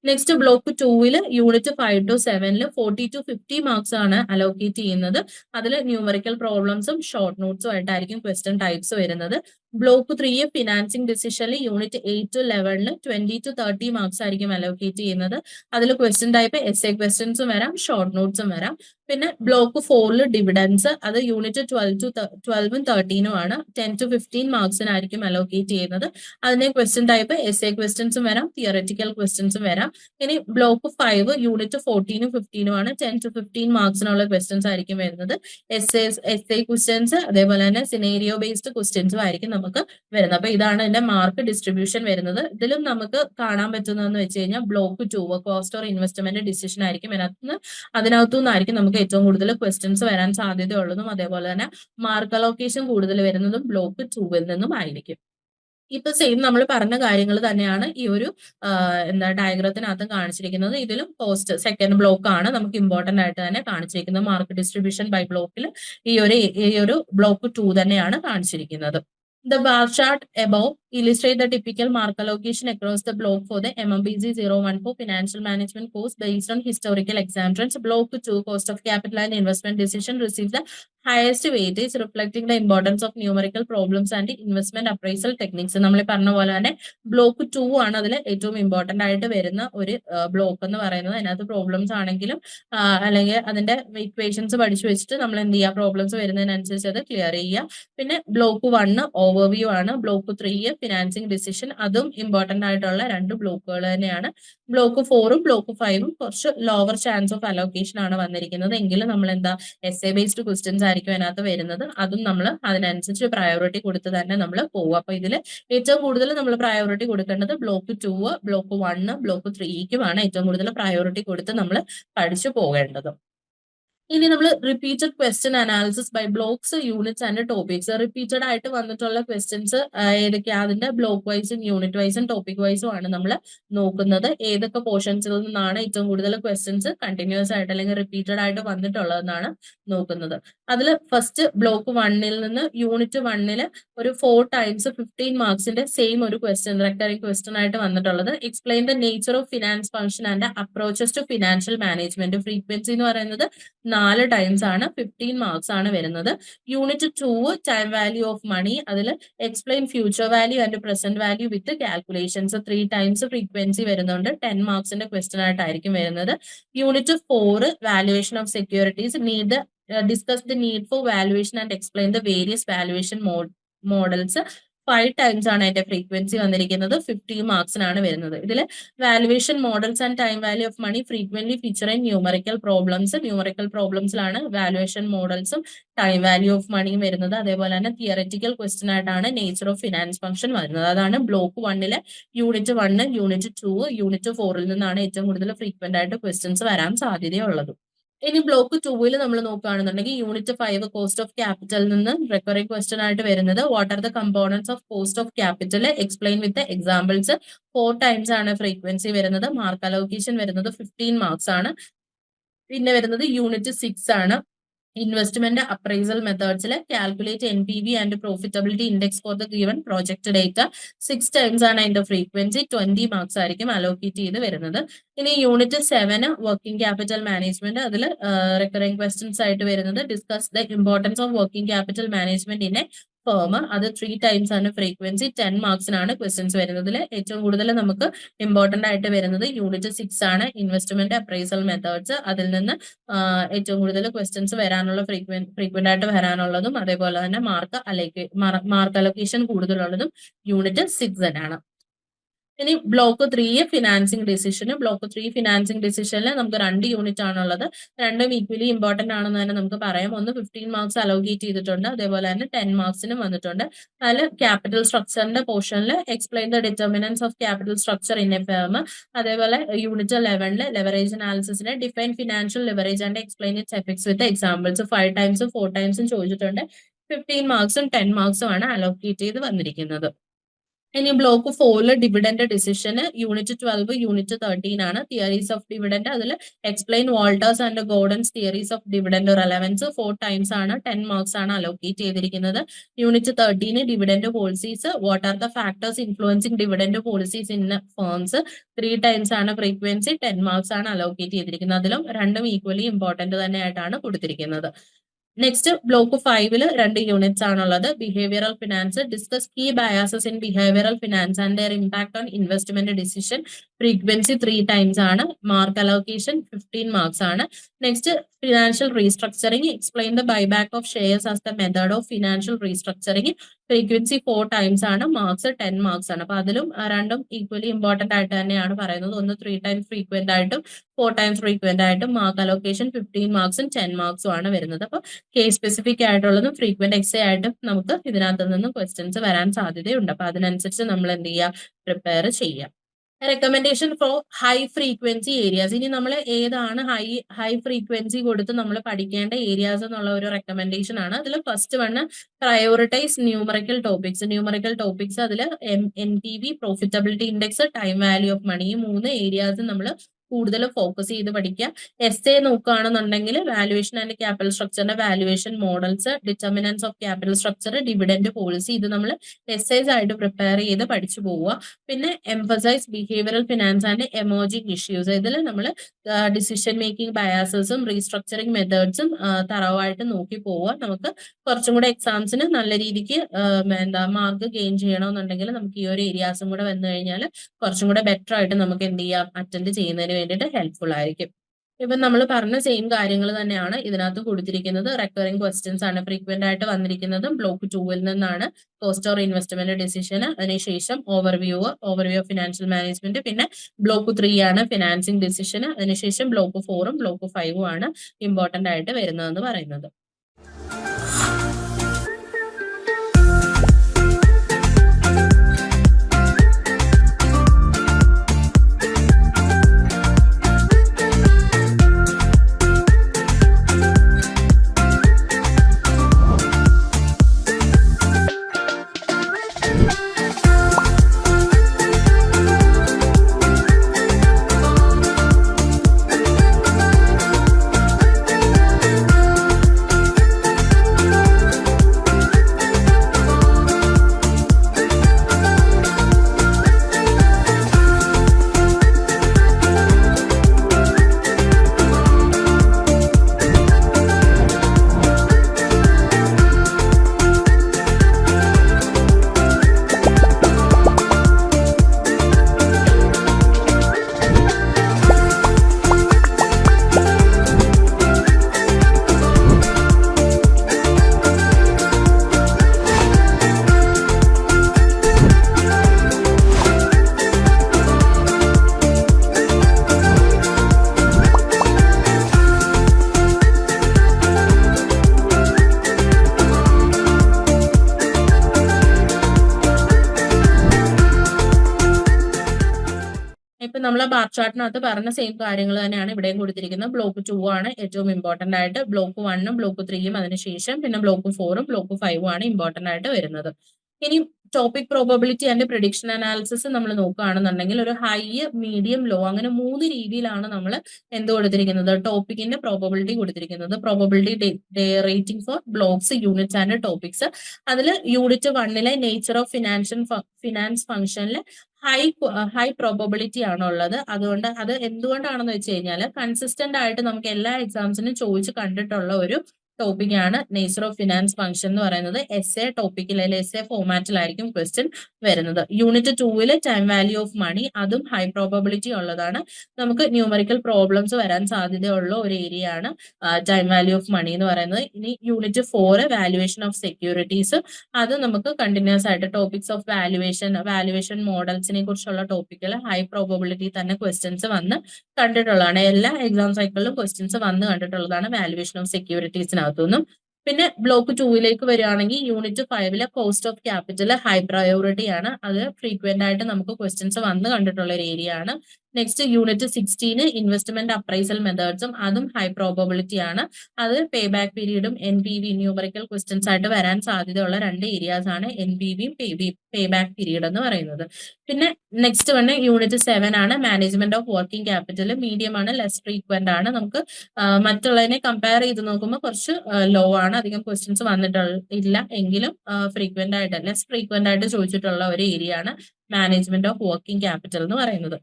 Next block 2 unit 5 to 7 40 to 50 marks ആണ് അലോക്കേറ്റ് ചെയ്യുന്നത്. അതിൽ ന്യൂമറിക്കൽ പ്രോബ്ലംസും ഷോർട്ട് നോട്ട്സും ആയിട്ടായിരിക്കും ക്വസ്റ്റ്യൻ ടൈപ്സ് വരുന്നത്. ബ്ലോക്ക് 3 ഫിനാൻസിംഗ് ഡിസിഷനിൽ യൂണിറ്റ് 8 to 11 20 to 30 മാർക്സ് ആയിരിക്കും അലോക്കേറ്റ് ചെയ്യുന്നത്. അതിൽ ക്വസ്റ്റ്യൻ ടൈപ്പ് എസ് എ ക്വസ്റ്റ്യൻസും വരാം, ഷോർട്ട് നോട്ട്സും വരാം. പിന്നെ ബ്ലോക്ക് 4 ഡിവിഡൻസ് അത് യൂണിറ്റ് 12ഉം 13ഉം ആണ്. 10 to 15 മാർക്സിനായിരിക്കും അലോക്കേറ്റ് ചെയ്യുന്നത്. അതിനെ ക്വസ്റ്റ്യൻ ടൈപ്പ് എസ് എ ക്വസ്റ്റ്യൻസും വരാം, തിയററ്റിക്കൽ ക്വസ്റ്റ്യൻസും വരാം. ഇനി ബ്ലോക്ക് 5 യൂണിറ്റ് 14ഉം 15ഉം ആണ്. 10 to 15 മാർക്സിനുള്ള ക്വസ്റ്റ്യൻസ് ആയിരിക്കും വരുന്നത്. എസ് എ ക്വസ്റ്റ്യൻസ് അതേപോലെ തന്നെ സിനേരിയോ ബേസ്ഡ് ക്വസ്റ്റ്യൻസും ആയിരിക്കും നമുക്ക് വരുന്നത്. അപ്പൊ ഇതാണ് ഇതിന്റെ മാർക്ക് ഡിസ്ട്രിബ്യൂഷൻ വരുന്നത്. ഇതിലും നമുക്ക് കാണാൻ പറ്റുന്നതെന്ന് വെച്ച് കഴിഞ്ഞാൽ block 2 cost or investment decision ആയിരിക്കും അതിനകത്തുനിന്നായിരിക്കും നമുക്ക് ഏറ്റവും കൂടുതൽ ക്വസ്റ്റ്യൻസ് വരാൻ സാധ്യതയുള്ളതും അതേപോലെ തന്നെ മാർക്ക് അലോക്കേഷൻ കൂടുതൽ വരുന്നതും ബ്ലോക്ക് 2 നിന്നും ആയിരിക്കും. ഇപ്പൊ സെയിം നമ്മൾ പറഞ്ഞ കാര്യങ്ങൾ തന്നെയാണ് ഈ ഒരു ഡയഗ്രത്തിനകത്ത് കാണിച്ചിരിക്കുന്നത്. ഇതിലും പോസ്റ്റ് സെക്കൻഡ് ബ്ലോക്ക് ആണ് നമുക്ക് ഇമ്പോർട്ടന്റ് ആയിട്ട് തന്നെ കാണിച്ചിരിക്കുന്നത്. മാർക്ക് ഡിസ്ട്രിബ്യൂഷൻ ബൈ ബ്ലോക്കിൽ ഈ ഒരു ബ്ലോക്ക് 2 തന്നെയാണ് കാണിച്ചിരിക്കുന്നത്. The bar chart above illustrate the typical mark allocation across the block for the MMBG 014 financial management course based on historical exam trends. Block 2 cost of capital and investment decision receives the highest weightage, reflecting the importance of numerical problems and investment appraisal techniques. നമ്മൾ പറഞ്ഞ പോലെ തന്നെ block 2 ആണ് അതിൽ ഏറ്റവും important ആയിട്ട് വരുന്ന ഒരു ബ്ലോക്ക് എന്ന് പറയുന്നത്. അതിനകത്ത് പ്രോബ്ലംസ് ആണെങ്കിലും അല്ലെങ്കിൽ അതിന്റെ ഇക്വേഷൻസ് പഠിച്ചു വെച്ചിട്ട് നമ്മൾ എന്ത് ചെയ്യുക, പ്രോബ്ലംസ് വരുന്നതിനനുസരിച്ച് അത് ക്ലിയർ ചെയ്യുക. പിന്നെ ബ്ലോക്ക് 1 ഓവർവ്യൂ ആണ്. ബ്ലോക്ക് 3 ഫിനാൻസിങ് ഡിസിഷൻ, അതും ഇമ്പോർട്ടന്റ് ആയിട്ടുള്ള 2 ബ്ലോക്കുകൾ തന്നെയാണ്. ബ്ലോക്ക് 4ഉം ബ്ലോക്ക് 5ഉം കുറച്ച് ലോവർ ചാൻസ് ഓഫ് അലോക്കേഷൻ ആണ് വന്നിരിക്കുന്നത്. എങ്കിലും നമ്മൾ എസ്എ ബേസ്ഡ് ക്വസ്റ്റ്യൻസ് ആയിരിക്കും അതിനകത്ത് വരുന്നത്. അതും നമ്മൾ അതിനനുസരിച്ച് പ്രയോറിറ്റി കൊടുത്ത് തന്നെ നമ്മൾ പോകും. അപ്പൊ ഇതിൽ ഏറ്റവും കൂടുതൽ നമ്മൾ പ്രയോറിറ്റി കൊടുക്കേണ്ടത് ബ്ലോക്ക് 2, ബ്ലോക്ക് 1, ബ്ലോക്ക് 3ക്കുമാണ് ഏറ്റവും കൂടുതൽ പ്രയോറിറ്റി കൊടുത്ത് നമ്മൾ പഠിച്ചു പോകേണ്ടത്. ഇനി നമ്മൾ repeated question analysis by blocks, units and topics. Repeated ആയിട്ട് വന്നിട്ടുള്ള ക്വസ്റ്റ്യൻസ് ഏതൊക്കെയാ, അതിന്റെ ബ്ലോക്ക് വൈസും യൂണിറ്റ് വൈസും ടോപ്പിക് വൈസും ആണ് നമ്മൾ നോക്കുന്നത്. ഏതൊക്കെ പോർഷൻസിൽ നിന്നാണ് ഏറ്റവും കൂടുതൽ ക്വസ്റ്റ്യൻസ് കണ്ടിന്യൂസ് ആയിട്ട് അല്ലെങ്കിൽ റിപ്പീറ്റഡ് ആയിട്ട് വന്നിട്ടുള്ളതെന്നാണ് നോക്കുന്നത്. അതിൽ ഫസ്റ്റ് ബ്ലോക്ക് 1ൽ നിന്ന് യൂണിറ്റ് 1ൽ ഒരു 4 ടൈംസ് 15 മാർക്സിന്റെ സെയിം ഒരു ക്വസ്റ്റ്യൻ, റെക്കറിംഗ് ക്വസ്റ്റ്യൻ ആയിട്ട് വന്നിട്ടുള്ളത്. Explain the nature of finance function and approaches to financial management. Frequency എന്ന് പറയുന്നത് 4 ടൈംസ് ആണ്, 15 മാർക്സ് ആണ് വരുന്നത്. Unit 2 time value of money, അതിൽ explain future value and present value with calculations. 3 times frequency വരുന്നുണ്ട്. 10 മാർക്സിന്റെ ക്വസ്റ്റ്യൻ ആയിട്ടായിരിക്കും വരുന്നത്. Unit 4 valuation of securities, discuss the need for valuation and explain the various valuation models. 5 times ആണ് അതിന്റെ frequency വന്നിരിക്കുന്നത്. 50 മാർക്സിനാണ് വരുന്നത്. ഇതിൽ valuation models and time value of money frequently feature in numerical problems. Numerical പ്രോബ്ലംസിലാണ് valuation മോഡൽസും time value of മണിയും വരുന്നത്. അതേപോലെ തന്നെ തിയററ്റിക്കൽ ക്വസ്റ്റ്യൻ ആയിട്ടാണ് നേച്ചർ ഓഫ് ഫിനാൻസ് ഫംഗ്ഷൻ വരുന്നത്. അതാണ് ബ്ലോക്ക് 1ലെ യൂണിറ്റ് 1, യൂണിറ്റ് 2, യൂണിറ്റ് 4ൽ നിന്നാണ് ഏറ്റവും കൂടുതൽ ഫ്രീക്വന്റ് ആയിട്ട് ക്വസ്റ്റ്യൻസ് വരാൻ സാധ്യതയുള്ളത്. ഇനി ബ്ലോക്ക് 2ൽ നമ്മൾ നോക്കുകയാണെന്നുണ്ടെങ്കിൽ യൂണിറ്റ് 5 കോസ്റ്റ് ഓഫ് ക്യാപിറ്റൽ നിന്ന് റെക്കറിംഗ് ക്വസ്റ്റ്യൻ ആയിട്ട് വരുന്നത്. What are the components of cost of capital, explain with examples. 4 times ആണ് ഫ്രീക്വൻസി വരുന്നത്. മാർക്ക് അലോക്കേഷൻ വരുന്നത് 15 മാർക്സ് ആണ്. പിന്നെ വരുന്നത് യൂണിറ്റ് 6 ആണ്. ഇൻവെസ്റ്റ്മെന്റ് അപ്രൈസൽ മെത്തേഡ്സിൽ calculate NPV and profitability index for the given project data. 6 times ആണ് അതിന്റെ ഫ്രീക്വൻസി. 20 മാർക്സ് ആയിരിക്കും അലോക്കേറ്റ് ചെയ്ത് വരുന്നത്. ഇനി യൂണിറ്റ് 7 വർക്കിംഗ് ക്യാപിറ്റൽ മാനേജ്മെന്റ്, അതിൽ റെക്കറിംഗ് ക്വസ്റ്റ്യൻസ് ആയിട്ട് വരുന്നത്. Discuss the importance of working capital management in a firm, അത് 3 ടൈംസ് ആണ് ഫ്രീക്വൻസി. 10 മാർക്സിനാണ് ക്വസ്റ്റ്യൻസ് വരുന്നതിൽ. ഏറ്റവും കൂടുതൽ നമുക്ക് ഇമ്പോർട്ടന്റ് ആയിട്ട് വരുന്നത് യൂണിറ്റ് 6 ആണ്. ഇൻവെസ്റ്റ്മെന്റ് അപ്രൈസൽ മെത്തേഡ്സ്, അതിൽ നിന്ന് ഏറ്റവും കൂടുതൽ ക്വസ്റ്റ്യൻസ് വരാനുള്ള ഫ്രീക്വന്റ് ആയിട്ട് വരാനുള്ളതും അതേപോലെ തന്നെ മാർക്ക് അലോക്കേഷൻ കൂടുതലുള്ളതും യൂണിറ്റ് 6 തന്നെയാണ്. ഇനി ബ്ലോക്ക് 3 ഫിനാൻസിങ് ഡിസിഷന്. ബ്ലോക്ക് 3 ഫിനാൻസിങ് ഡിസിഷനിൽ നമുക്ക് 2 യൂണിറ്റ് ആണുള്ളത്. രണ്ടും ഈക്വലി ഇമ്പോർട്ടന്റ് ആണെന്ന് തന്നെ നമുക്ക് പറയാം. ഒന്ന് 15 മാർക്സ് അലോക്കേറ്റ് ചെയ്തിട്ടുണ്ട്, അതേപോലെ തന്നെ 10 മാർക്സിനും വന്നിട്ടുണ്ട്. അതിൽ ക്യാപിറ്റൽ സ്ട്രക്ചറിന്റെ പോർഷനിൽ explain the determinants of capital structure in a firm. അതേപോലെ യൂണിറ്റ് 11 ലെവറേജ് അനാലിസിസിന് define financial leverage and explain its effects with examples. 5 ടൈംസും 4 ടൈംസും ചോദിച്ചിട്ടുണ്ട്. 15 മാർക്സും 10 മാർക്സും ആണ് അലോക്കേറ്റ് ചെയ്ത് വന്നിരിക്കുന്നത്. ഇനി ബ്ലോക്ക് 4 ഡിവിഡന്റ് ഡിസിഷന് യൂണിറ്റ് 12, യൂണിറ്റ് 13 ആണ്. തിയറീസ് ഓഫ് ഡിവിഡന്റ്, അതിൽ explain Walter's and Gordon's theories of dividend relevance. 4 times ആണ്, 10 മാർക്സ് ആണ് അലോക്കേറ്റ് ചെയ്തിരിക്കുന്നത്. Unit 13 dividend policies, what are the factors influencing dividend policies in firms. 3 times ആണ് frequency. 10 marks ആണ് allocate ചെയ്തിരിക്കുന്നത്. അതിലും രണ്ടും ഈക്വലി ഇമ്പോർട്ടന്റ് തന്നെയായിട്ടാണ് കൊടുത്തിരിക്കുന്നത്. നെക്സ്റ്റ് ബ്ലോക്ക് 5 2 യൂണിറ്റ്സ് ആണുള്ളത്. Behavioural finance, discuss key biases in behavioural finance and their impact on investment decision. Frequency 3 times ആണ്. Mark allocation 15 marks ആണ്. Next financial restructuring, explain the buyback of shares as the method of financial restructuring. Frequency 4 times ആണ്. Marks 10 marks ആണ്. അപ്പൊ അതിലും രണ്ടും equally important ആയിട്ട് തന്നെയാണ് പറയുന്നത്. ഒന്ന് 3 ടൈംസ് ഫ്രീക്വന്റ് ആയിട്ടും 4 ടൈംസ് ഫ്രീക്വന്റ് ആയിട്ടും. മാർക്ക് അലോക്കേഷൻ 15 മാർക്സും 10 മാർക്സും ആണ് വരുന്നത്. അപ്പൊ കേസ് സ്പെസിഫിക് ആയിട്ടുള്ളതും ഫ്രീക്വന്റ് എക്സേ ആയിട്ടും നമുക്ക് ഇതിനകത്ത് നിന്ന് ക്വസ്റ്റ്യൻസ് വരാൻ സാധ്യതയുണ്ട്. അപ്പൊ അതിനനുസരിച്ച് നമ്മൾ എന്ത് ചെയ്യുക, പ്രിപ്പയർ ചെയ്യാം. Recommendation for high frequency areas. ഇനി നമ്മൾ ഏതാണ് ഹൈ ഫ്രീക്വൻസി കൊടുത്ത് നമ്മൾ പഠിക്കേണ്ട ഏരിയാസ് എന്നുള്ള ഒരു റെക്കമെൻഡേഷൻ ആണ്. അതിൽ first one prioritise numerical topics. Numerical topics അതിൽ NPV, profitability index, time value of money, ഈ 3 ഏരിയാസ് നമ്മൾ കൂടുതൽ ഫോക്കസ് ചെയ്ത് പഠിക്കുക. SA നോക്കുകയാണെന്നുണ്ടെങ്കിൽ വാല്യുവേഷൻ ആൻഡ് ക്യാപിറ്റൽ സ്ട്രക്ചറിന്റെ valuation models, determinants of capital structure, dividend policy, ഇത് നമ്മൾ എസ്സേസ് ആയിട്ട് പ്രിപ്പയർ ചെയ്ത് പഠിച്ചു പോവുക. പിന്നെ emphasise behavioural finance and emerging issues. ഇതിൽ നമ്മൾ ഡിസിഷൻ മേക്കിംഗ് ബയാസസും റീസ്ട്രക്ചറിങ് മെത്തേഡ്സും തറവായിട്ട് നോക്കി പോവുക. നമുക്ക് കുറച്ചും കൂടെ എക്സാംസിന് നല്ല രീതിക്ക് മാർക്ക് ഗെയിൻ ചെയ്യണമെന്നുണ്ടെങ്കിൽ നമുക്ക് ഈ ഒരു ഏരിയാസും കൂടെ വന്നു കഴിഞ്ഞാൽ കുറച്ചും കൂടെ ബെറ്റർ ആയിട്ട് നമുക്ക് എന്ത് ചെയ്യാം, അറ്റൻഡ് ചെയ്യുന്നതിന് വേണ്ടിയിട്ട് ഹെൽപ്ഫുൾ ആയിരിക്കും. ഇപ്പം നമ്മൾ പറഞ്ഞ സെയിം കാര്യങ്ങൾ തന്നെയാണ് ഇതിനകത്ത് കൊടുത്തിരിക്കുന്നത്. റെക്കറിംഗ് ക്വസ്റ്റ്യൻസ് ആണ് ഫ്രീക്വന്റ് ആയിട്ട് വന്നിരിക്കുന്നതും. ബ്ലോക്ക് 2-ൽ നിന്നാണ് കോസ്റ്റ് ഓർ ഇൻവെസ്റ്റ്മെന്റ് ഡിസിഷൻ, അതിനുശേഷം ഓവർവ്യൂ ഓഫ് ഫിനാൻഷ്യൽ മാനേജ്മെന്റ്, പിന്നെ ബ്ലോക്ക് 3 ആണ് ഫിനാൻസിംഗ് ഡിസിഷൻ, അതിനുശേഷം ബ്ലോക്ക് 4-ഉം ബ്ലോക്ക് 5-ഉം ആണ് ഇമ്പോർട്ടന്റ് ആയിട്ട് വരുന്നതെന്ന് പറയുന്നത്. ഇപ്പൊ നമ്മൾ ബാർ ചാർട്ടിനകത്ത് പറഞ്ഞ സെയിം കാര്യങ്ങൾ തന്നെയാണ് ഇവിടെയും കൊടുത്തിരിക്കുന്നത്. ബ്ലോക്ക് 2 ആണ് ഏറ്റവും ഇമ്പോർട്ടന്റ് ആയിട്ട്. ബ്ലോക്ക് 1-ഉം ബ്ലോക്ക് 3-യും അതിനുശേഷം പിന്നെ ബ്ലോക്ക് 4-ഉം ബ്ലോക്ക് 5-ഉം ആണ് ഇമ്പോർട്ടന്റ് ആയിട്ട് വരുന്നത്. ഇനി topic probability and prediction analysis നമ്മൾ നോക്കുകയാണെന്നുണ്ടെങ്കിൽ ഒരു ഹൈ, മീഡിയം, ലോ അങ്ങനെ 3 രീതിയിലാണ് നമ്മൾ എന്ത് കൊടുത്തിരിക്കുന്നത്, ടോപ്പിക്കിന്റെ പ്രോബബിലിറ്റി കൊടുത്തിരിക്കുന്നത്. Probability rating for blocks, units and topics. അതിൽ യൂണിറ്റ് 1-ലെ നേച്ചർ ഓഫ് ഫിനാൻസ് ഫംഗ്ഷനിൽ ഹൈ പ്രോബബിലിറ്റി ആണുള്ളത്. അതുകൊണ്ട് അത് എന്തുകൊണ്ടാണെന്ന് വെച്ച് കഴിഞ്ഞാൽ കൺസിസ്റ്റന്റ് ആയിട്ട് നമുക്ക് എല്ലാ എക്സാംസിനും ചോദിച്ച് കണ്ടിട്ടുള്ള ഒരു ടോപ്പിക്കാണ് നേച്ചർ ഓഫ് ഫിനാൻസ് ഫംഗ്ഷൻ എന്ന് പറയുന്നത്. SA ടോപ്പിക്കിൽ അല്ലെങ്കിൽ SA ഫോമാറ്റിലായിരിക്കും ക്വസ്റ്റ്യൻ വരുന്നത്. യൂണിറ്റ് 2-ൽ ടൈം വാല്യൂ ഓഫ് മണി, അതും ഹൈ പ്രോബബിലിറ്റി ഉള്ളതാണ്. നമുക്ക് ന്യൂമറിക്കൽ പ്രോബ്ലംസ് വരാൻ സാധ്യതയുള്ള ഒരു ഏരിയ ആണ് ടൈം വാല്യൂ ഓഫ് മണി എന്ന് പറയുന്നത്. ഇനി യൂണിറ്റ് 4 വാല്യുവേഷൻ ഓഫ് സെക്യൂരിറ്റീസ്, അത് നമുക്ക് കണ്ടിന്യൂസ് ആയിട്ട് ടോപ്പിക്സ് ഓഫ് വാല്യുവേഷൻ മോഡൽസിനെ കുറിച്ചുള്ള ടോപ്പിക്കുകൾ ഹൈ പ്രോബബിലിറ്റി തന്നെ ക്വസ്റ്റ്യൻസ് വന്ന് കണ്ടിട്ടുള്ളതാണ്. എല്ലാ എക്സാം സൈക്കിളിലും ക്വസ്റ്റ്യൻസ് വന്ന് കണ്ടിട്ടുള്ളതാണ് വാല്യുവേഷൻ ഓഫ് സെക്യൂരിറ്റീസിനകത്തുനിന്നും. പിന്നെ ബ്ലോക്ക് 2-ലേക്ക് വരികയാണെങ്കിൽ യൂണിറ്റ് 5-ലെ cost of capital high priority ആണ്. അത് ഫ്രീക്വന്റ് ആയിട്ട് നമുക്ക് ക്വസ്റ്റ്യൻസ് വന്ന് കണ്ടിട്ടുള്ള ഒരു ഏരിയ ആണ്. നെക്സ്റ്റ് യൂണിറ്റ് 16 ഇൻവെസ്റ്റ്മെന്റ് അപ്രൈസൽ മെത്തേഡ്സും, അതും ഹൈ പ്രോബബിലിറ്റി ആണ്. അത് പേ ബാക്ക് പീരീഡും NPV ന്യൂമറിക്കൽ ക്വസ്റ്റ്യൻസ് ആയിട്ട് വരാൻ സാധ്യതയുള്ള 2 ഏരിയാസ് ആണ് NPVയും പേ ബാക്ക് പീരീഡ് എന്ന് പറയുന്നത്. പിന്നെ നെക്സ്റ്റ് വണ് യൂണിറ്റ് 7 ആണ് management of working capital. Medium ആണ്, ലെസ് ഫ്രീക്വന്റ് ആണ്. നമുക്ക് മറ്റുള്ളതിനെ കമ്പയർ ചെയ്ത് നോക്കുമ്പോൾ കുറച്ച് ലോ ആണ്. അധികം ക്വസ്റ്റ്യൻസ് ഇല്ല എങ്കിലും ലെസ് ഫ്രീക്വന്റ് ആയിട്ട് ചോദിച്ചിട്ടുള്ള ഒരു ഏരിയ ആണ് മാനേജ്മെന്റ് ഓഫ് വർക്കിംഗ് ക്യാപിറ്റൽ എന്ന് പറയുന്നത്.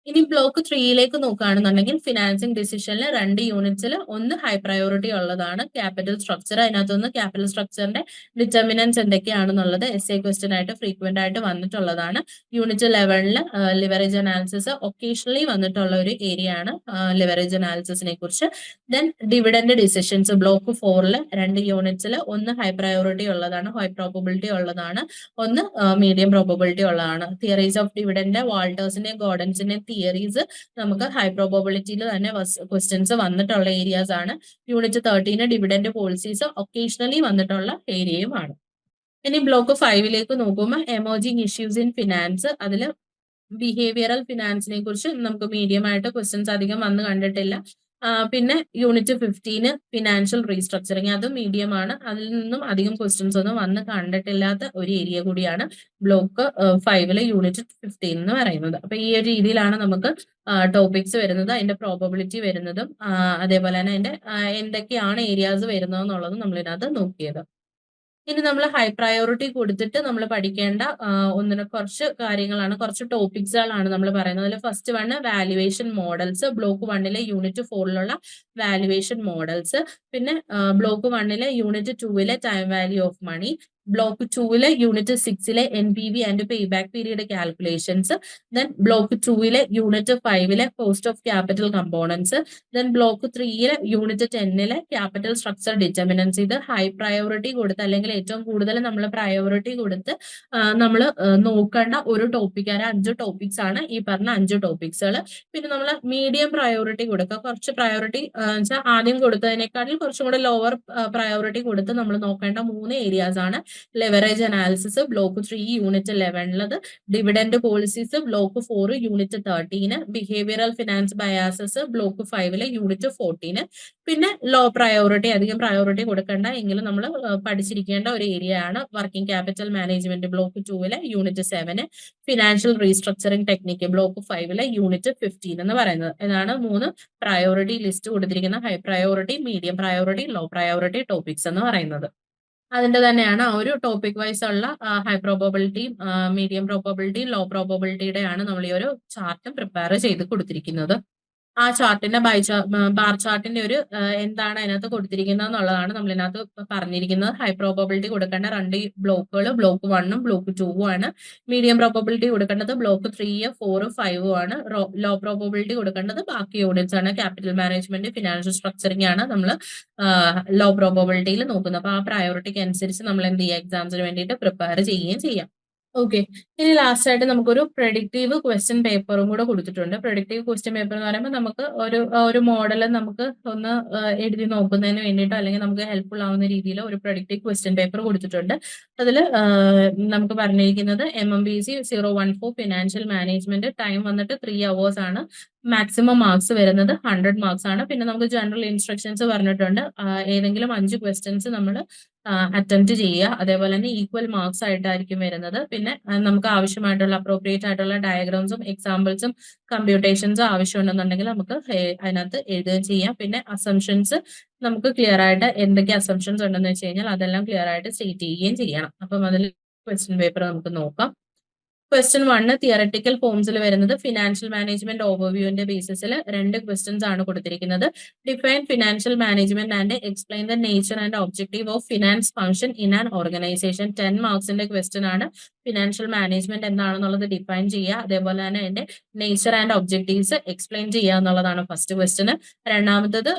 ഇനി ബ്ലോക്ക് 3-ലേക്ക് നോക്കുകയാണെന്നുണ്ടെങ്കിൽ ഫിനാൻസിംഗ് ഡിസിഷനിൽ 2 യൂണിറ്റ്സിൽ ഒന്ന് ഹൈ പ്രയോറിറ്റി ഉള്ളതാണ് ക്യാപിറ്റൽ സ്ട്രക്ചർ. അതിനകത്തൊന്ന് ക്യാപിറ്റൽ സ്ട്രക്ചറിന്റെ ഡിറ്റർമിനൻസ് എന്തൊക്കെയാണെന്നുള്ളത് SA ക്വസ്റ്റ്യൻ ആയിട്ട് ഫ്രീക്വന്റ് ആയിട്ട് വന്നിട്ടുള്ളതാണ്. യൂണിറ്റ് 11-ൽ ലിവറേജ് അനാലിസിസ് ഒക്കേഷണലി വന്നിട്ടുള്ള ഒരു ഏരിയ ആണ് ലിവറേജ് അനാലിസിസിനെ കുറിച്ച്. ദെൻ ഡിവിഡൻഡ് ഡിസിഷൻസ് ബ്ലോക്ക് 4-ൽ 2 യൂണിറ്റ്സിൽ ഒന്ന് ഹൈ പ്രയോറിറ്റി ഉള്ളതാണ്, ഹൈ പ്രോബബിലിറ്റി ഉള്ളതാണ്, ഒന്ന് മീഡിയം പ്രോബബിലിറ്റി ഉള്ളതാണ്. തിയറീസ് ഓഫ് ഡിവിഡൻഡ്, വാൾട്ടേഴ്സിന്റെയും ഗോർഡൻസിന്റെയും തിയറീസ് നമുക്ക് ഹൈ പ്രോബബിലിറ്റിയിൽ തന്നെ ക്വസ്റ്റ്യൻസ് വന്നിട്ടുള്ള ഏരിയാസ് ആണ്. യൂണിറ്റ് 13 ഡിവിഡൻഡ് പോളിസീസ് ഒക്കേഷണലി വന്നിട്ടുള്ള ഏരിയയുമാണ്. ഇനി ബ്ലോക്ക് 5-ലേക്ക് നോക്കുമ്പോൾ എമർജിംഗ് ഇഷ്യൂസ് ഇൻ ഫിനാൻസ്, അതിൽ ബിഹേവിയറൽ ഫിനാൻസിനെ കുറിച്ച് നമുക്ക് മീഡിയം ആയിട്ട് ക്വസ്റ്റ്യൻസ് അധികം വന്ന് കണ്ടിട്ടില്ല. പിന്നെ യൂണിറ്റ് 15 ഫിനാൻഷ്യൽ റീസ്ട്രക്ചറിങ്, അത് മീഡിയം ആണ്. അതിൽ നിന്നും അധികം ക്വസ്റ്റ്യൻസ് ഒന്നും വന്ന് കണ്ടിട്ടില്ലാത്ത ഒരു ഏരിയ കൂടിയാണ് ബ്ലോക്ക് 5 യൂണിറ്റ് 15 എന്ന് പറയുന്നത്. അപ്പൊ ഈ ഒരു രീതിയിലാണ് നമുക്ക് ടോപ്പിക്സ് വരുന്നത്, അതിന്റെ പ്രോബബിലിറ്റി വരുന്നതും അതേപോലെ തന്നെ അതിന്റെ എന്തൊക്കെയാണ് ഏരിയാസ് വരുന്നത് എന്നുള്ളതും നമ്മൾ ഇതിനകത്ത് നോക്കിയത്. ഇനി നമ്മൾ ഹൈ പ്രയോറിറ്റി കൊടുത്തിട്ട് നമ്മൾ പഠിക്കേണ്ട കുറച്ച് കാര്യങ്ങളാണ്, കുറച്ച് ടോപ്പിക്സുകളാണ് നമ്മൾ പറയുന്നത്. അതിൽ first one valuation models, block 1 unit 4 valuation models, പിന്നെ block 1 unit 2 time value of money, block 2 unit 6 NPV and pay back period calculations, then block 2 unit 5 cost of capital components, then block 3 unit 10 capital structure determinants. ഇത് high priority കൊടുത്ത് അല്ലെങ്കിൽ ഏറ്റവും കൂടുതൽ നമ്മൾ priority കൊടുത്ത് നമ്മൾ നോക്കേണ്ട ഒരു ടോപ്പിക്കാണ്. 5 ടോപ്പിക്സ് ആണ് ഈ പറഞ്ഞ 5 ടോപ്പിക്സുകൾ. പിന്നെ നമ്മൾ മീഡിയം പ്രയോറിറ്റി കൊടുക്കുക, കുറച്ച് പ്രയോറിറ്റി വെച്ചാൽ ആദ്യം കൊടുത്തതിനേക്കാളും കുറച്ചും കൂടെ ലോവർ പ്രയോറിറ്റി കൊടുത്ത് നമ്മൾ നോക്കേണ്ട 3 ഏരിയാസ് ആണ്. Leverage analysis block 3 unit 11, dividend policies block 4 unit 13, behavioural finance biases block 5 unit 14. പിന്നെ ലോ പ്രയോറിറ്റി, അധികം പ്രയോറിറ്റി കൊടുക്കേണ്ട എങ്കിലും നമ്മൾ പഠിച്ചിരിക്കേണ്ട ഒരു ഏരിയ ആണ് working capital management block 2 unit 7, financial restructuring technique block 5 unit 15 എന്ന് പറയുന്നത്. ഇതാണ് 3 പ്രയോറിറ്റി ലിസ്റ്റ് കൊടുത്തിരിക്കുന്ന high priority, medium priority, low priority topics എന്ന് പറയുന്നത്. അതിന്റെ തന്നെയാണ് ആ ഒരു ടോപ്പിക് വൈസ് ഉള്ള high probability, medium probability, low പ്രോബബിലിറ്റിയുടെ ആണ് നമ്മൾ ഈ ഒരു ചാർട്ട് പ്രിപ്പയർ ചെയ്ത് കൊടുത്തിരിക്കുന്നത്. ആ ചാർട്ടിന്റെ ബാർ ചാർട്ടിന്റെ ഒരു എന്താണ് അതിനകത്ത് കൊടുത്തിരിക്കുന്നത് എന്നുള്ളതാണ് നമ്മൾ ഇതിനകത്ത് പറഞ്ഞിരിക്കുന്നത്. ഹൈ പ്രോബബിലിറ്റി കൊടുക്കേണ്ട 2 ബ്ലോക്കുകൾ ബ്ലോക്ക് 1 ബ്ലോക്ക് 2 ആണ്. മീഡിയം പ്രോബബിലിറ്റി കൊടുക്കേണ്ടത് ബ്ലോക്ക് 3 4 5 ആണ്. ലോ പ്രോബബിലിറ്റി കൊടുക്കേണ്ടത് ബാക്കി യൂണിറ്റ്സ് ആണ്. ക്യാപിറ്റൽ മാനേജ്മെന്റ്, ഫിനാൻഷ്യൽ സ്ട്രക്ചറിങ് ആണ് നമ്മൾ ലോ പ്രോബബിലിറ്റിയിൽ നോക്കുന്നത്. അപ്പൊ ആ പ്രയോറിറ്റിക്ക് അനുസരിച്ച് നമ്മൾ എന്ത് ചെയ്യുക, എക്സാംസിന് വേണ്ടിയിട്ട് പ്രിപ്പയർ ചെയ്യുകയും ചെയ്യാം. ഓക്കെ, ഇനി ലാസ്റ്റ് ആയിട്ട് നമുക്കൊരു പ്രഡിക്റ്റീവ് ക്വസ്റ്റ്യൻ പേപ്പറും കൂടെ കൊടുത്തിട്ടുണ്ട്. പ്രഡിക്റ്റീവ് ക്വസ്റ്റ്യൻ പേപ്പർ എന്ന് പറയുമ്പോൾ നമുക്ക് ഒരു മോഡൽ നമുക്ക് ഒന്ന് എഴുതി നോക്കുന്നതിന് വേണ്ടിയിട്ടോ അല്ലെങ്കിൽ നമുക്ക് ഹെൽപ്ഫുൾ ആവുന്ന രീതിയിൽ ഒരു പ്രഡിക്റ്റീവ് ക്വസ്റ്റ്യൻ പേപ്പർ കൊടുത്തിട്ടുണ്ട്. അതിൽ നമുക്ക് പറഞ്ഞിരിക്കുന്നത് MMBC 014 ഫിനാൻഷ്യൽ മാനേജ്മെന്റ്, ടൈം വന്നിട്ട് 3 hours ആണ്. മാക്സിമം മാർക്സ് വരുന്നത് 100 മാർക്സ് ആണ്. പിന്നെ നമുക്ക് ജനറൽ ഇൻസ്ട്രക്ഷൻസ് പറഞ്ഞിട്ടുണ്ട്, ഏതെങ്കിലും 5 ക്വസ്റ്റ്യൻസ് നമ്മൾ അറ്റംപ്റ്റ് ചെയ്യുക. അതേപോലെ തന്നെ ഈക്വൽ മാർക്സ് ആയിട്ടായിരിക്കും വരുന്നത്. പിന്നെ നമുക്ക് ആവശ്യമായിട്ടുള്ള അപ്രോപ്രിയേറ്റ് ആയിട്ടുള്ള ഡയഗ്രാംസും എക്സാമ്പിൾസും കമ്പ്യൂട്ടേഷൻസും ആവശ്യമുണ്ടെന്നുണ്ടെങ്കിൽ നമുക്ക് അതിനകത്ത് എഴുതുകയും ചെയ്യാം. പിന്നെ അസംഷൻസ് നമുക്ക് ക്ലിയർ ആയിട്ട് എന്തൊക്കെ അസംഷൻസ് ഉണ്ടെന്ന് വെച്ച് കഴിഞ്ഞാൽ അതെല്ലാം ക്ലിയർ ആയിട്ട് സ്റ്റേറ്റ് ചെയ്യുകയും ചെയ്യണം. അപ്പം അതിൽ ക്വസ്റ്റ്യൻ പേപ്പർ നമുക്ക് നോക്കാം. ക്വസ്റ്റ്യൻ 1 തിയറട്ടിക്കൽ ഫോംസിൽ വരുന്നത് ഫിനാൻഷ്യൽ മാനേജ്മെന്റ് ഓവർവ്യൂവിന്റെ ബേസിസിൽ 2 ക്വസ്റ്റ്യൻസ് ആണ് കൊടുത്തിരിക്കുന്നത്. Define financial management and explain the nature and objective of finance function in an organisation. 10 മാർക്സിന്റെ ക്വസ്റ്റ്യൻ ആണ്. ഫിനാൻഷ്യൽ മാനേജ്മെന്റ് എന്താണെന്നുള്ളത് ഡിഫൈൻ ചെയ്യുക, അതേപോലെ തന്നെ അതിന്റെ നേച്ചർ ആൻഡ് ഒബ്ജക്റ്റീവ്സ് എക്സ്പ്ലെയിൻ ചെയ്യുക എന്നുള്ളതാണ് ഫസ്റ്റ് ക്വസ്റ്റ്യൻ. രണ്ടാമത്തത്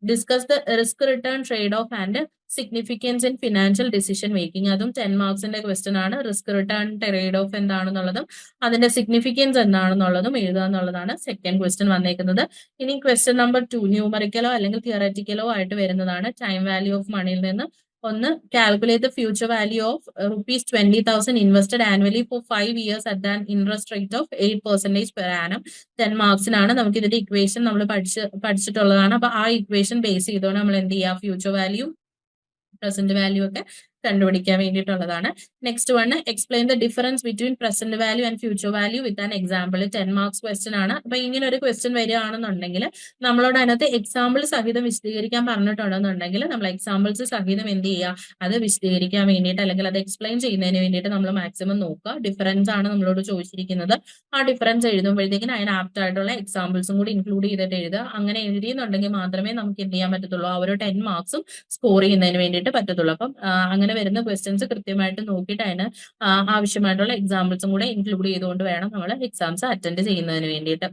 discuss the risk return trade of and significance in financial decision making. അതും 10 മാർക്സിന്റെ ക്വസ്റ്റ്യൻ ആണ്. റിസ്ക് റിട്ടേൺ ട്രേഡ് ഓഫ് എന്താണെന്നുള്ളതും അതിന്റെ സിഗ്നിഫിക്കൻസ് എന്താണെന്നുള്ളതും എഴുതുക എന്നുള്ളതാണ് സെക്കൻഡ് ക്വസ്റ്റ്യൻ വന്നേക്കുന്നത്. ഇനി ക്വസ്റ്റ്യൻ നമ്പർ 2 ന്യൂമറിക്കലോ അല്ലെങ്കിൽ തിയററ്റിക്കലോ ആയിട്ട് വരുന്നതാണ്. ടൈം വാല്യൂ ഓഫ് മണിയിൽ നിന്ന് ഒന്ന് calculate the future value of ₹20,000 invested annually for 5 years at an interest rate of 8% per annum. 10 മാർക്സിനാണ്. നമുക്ക് ഇതിന്റെ ഇക്വേഷൻ നമ്മൾ പഠിച്ചിട്ടുള്ളതാണ്. അപ്പൊ ആ ഇക്വേഷൻ ബേസ് ചെയ്തുകൊണ്ട് നമ്മൾ എന്ത് ചെയ്യുക, ഫ്യൂച്ചർ വാല്യൂ പ്രസന്റ് വാല്യൂ ഒക്കെ കണ്ടുപിടിക്കാൻ വേണ്ടിയിട്ടുള്ളതാണ്. Next one explain the difference between present value and future value with an example. 10 marks question ആണ്. അപ്പൊ ഇങ്ങനെ ഒരു ക്വസ്റ്റ്യൻ വരികയാണെന്നുണ്ടെങ്കിൽ നമ്മളോട് അതിനകത്ത് എക്സാമ്പിൾ സഹിതം വിശദീകരിക്കാൻ പറഞ്ഞിട്ടുണ്ടെന്നുണ്ടെങ്കിൽ നമ്മൾ എക്സാമ്പിൾസ് സഹിതം എന്ത് ചെയ്യുക, അത് വിശദീകരിക്കാൻ വേണ്ടിയിട്ട് അല്ലെങ്കിൽ അത് എക്സ്പ്ലെയിൻ ചെയ്യുന്നതിന് വേണ്ടിയിട്ട് നമ്മൾ മാക്സിമം നോക്കുക. ഡിഫറൻസ് ആണ് നമ്മളോട് ചോദിച്ചിരിക്കുന്നത്. ആ ഡിഫറൻസ് എഴുതുമ്പോഴത്തേക്കും അതിന് ആപ്റ്റ് ആയിട്ടുള്ള എക്സാമ്പിൾസും കൂടി ഇൻക്ലൂഡ് ചെയ്തിട്ട് എഴുതുക. അങ്ങനെ എഴുതിയെന്നുണ്ടെങ്കിൽ മാത്രമേ നമുക്ക് എന്ത് ചെയ്യാൻ പറ്റത്തുള്ളൂ, ആ ഒരു 10 മാർക്സും സ്കോർ ചെയ്യുന്നതിന് വേണ്ടിയിട്ട് പറ്റത്തുള്ളൂ. അപ്പം അങ്ങനെ വരുന്ന ക്വസ്റ്റ്യൻസ് കൃത്യമായിട്ട് നോക്കിയിട്ട് അതിന് ആവശ്യമായിട്ടുള്ള എക്സാമ്പിൾസും കൂടെ ഇൻക്ലൂഡ് ചെയ്തുകൊണ്ട് വേണം നമ്മൾ എക്സാംസ് അറ്റൻഡ് ചെയ്യുന്നതിന് വേണ്ടിയിട്ട്.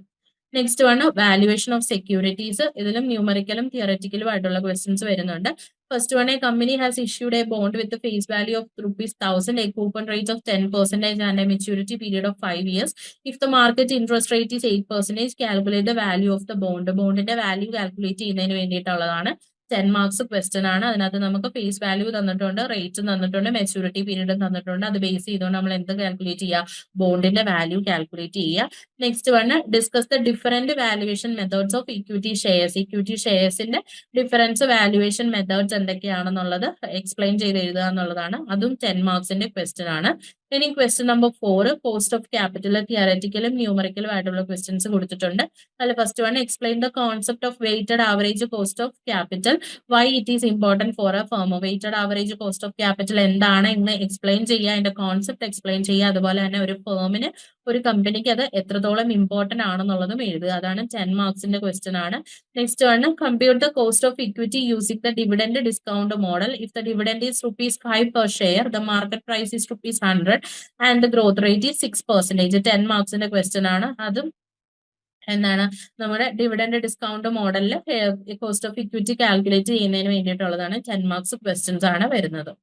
Next one valuation of securities. ഇതിലും ന്യൂമറിക്കലും തിയററ്റിക്കലും ആയിട്ടുള്ള ക്വസ്റ്റ്യൻസ് വരുന്നുണ്ട്. First one, a company has issued a bond with face value of ₹1,000, a coupon rate of 10% and a maturity period of 5 years. If the market interest rate is 8%, calculate the value of the bond. ബോണ്ടിന്റെ value calculate ചെയ്യുന്നതിന് വേണ്ടിയിട്ടുള്ളതാണ് 10 marks question ആണ്. അതിനകത്ത് നമുക്ക് face value തന്നിട്ടുണ്ട്, rate തന്നിട്ടുണ്ട്, maturity period തന്നിട്ടുണ്ട്. അത് ബേസ് ചെയ്തുകൊണ്ട് നമ്മൾ എന്ത് കാൽക്കുലേറ്റ് ചെയ്യുക, ബോണ്ടിന്റെ വാല്യൂ കാൽക്കുലേറ്റ് ചെയ്യുക. Next one discuss the different valuation methods of equity shares. Equity ഷെയർസിന്റെ ഡിഫറൻസ് വാല്യുവേഷൻ മെത്തേഡ്സ് എന്തൊക്കെയാണെന്നുള്ളത് എക്സ്പ്ലെയിൻ ചെയ്ത് എഴുതുക എന്നുള്ളതാണ്. അതും 10 മാർക്സിന്റെ ക്വസ്റ്റ്യൻ ആണ്. ഇനി question number 4 cost of capital, തിയററ്റിക്കലും ന്യൂമറിക്കലും ആയിട്ടുള്ള ക്വസ്റ്റ്യൻസ് കൊടുത്തിട്ടുണ്ട്. അതിൽ first one explain the concept of weighted average cost of capital, why it is important four A firm. Weighted average cost of capital എന്താണ് എന്ന് എക്സ്പ്ലെയിൻ ചെയ്യുക, അതിന്റെ കോൺസെപ്റ്റ് എക്സ്പ്ലെയിൻ ചെയ്യുക. അതുപോലെ തന്നെ ഒരു ഫേമിന്, ഒരു കമ്പനിക്ക് അത് എത്രത്തോളം ഇമ്പോർട്ടന്റ് ആണെന്നുള്ളതും എഴുതുക. അതാണ് 10 മാർക്സിന്റെ ക്വസ്റ്റ്യൻ ആണ്. നെക്സ്റ്റ് ആണ് compute the cost of equity using the dividend discount model. If the dividend is ₹5 per share, the market price is ₹100 and the growth rate is 6%. 10 മാർക്സിന്റെ ക്വസ്റ്റ്യൻ ആണ്. അതും എന്താണ്, നമ്മുടെ ഡിവിഡൻഡ് ഡിസ്കൗണ്ട് മോഡലിൽ കോസ്റ്റ് ഓഫ് ഇക്വിറ്റി കാൽക്കുലേറ്റ് ചെയ്യുന്നതിന് വേണ്ടിയിട്ടുള്ളതാണ്. 10 marks questions ആണ് വരുന്നത്.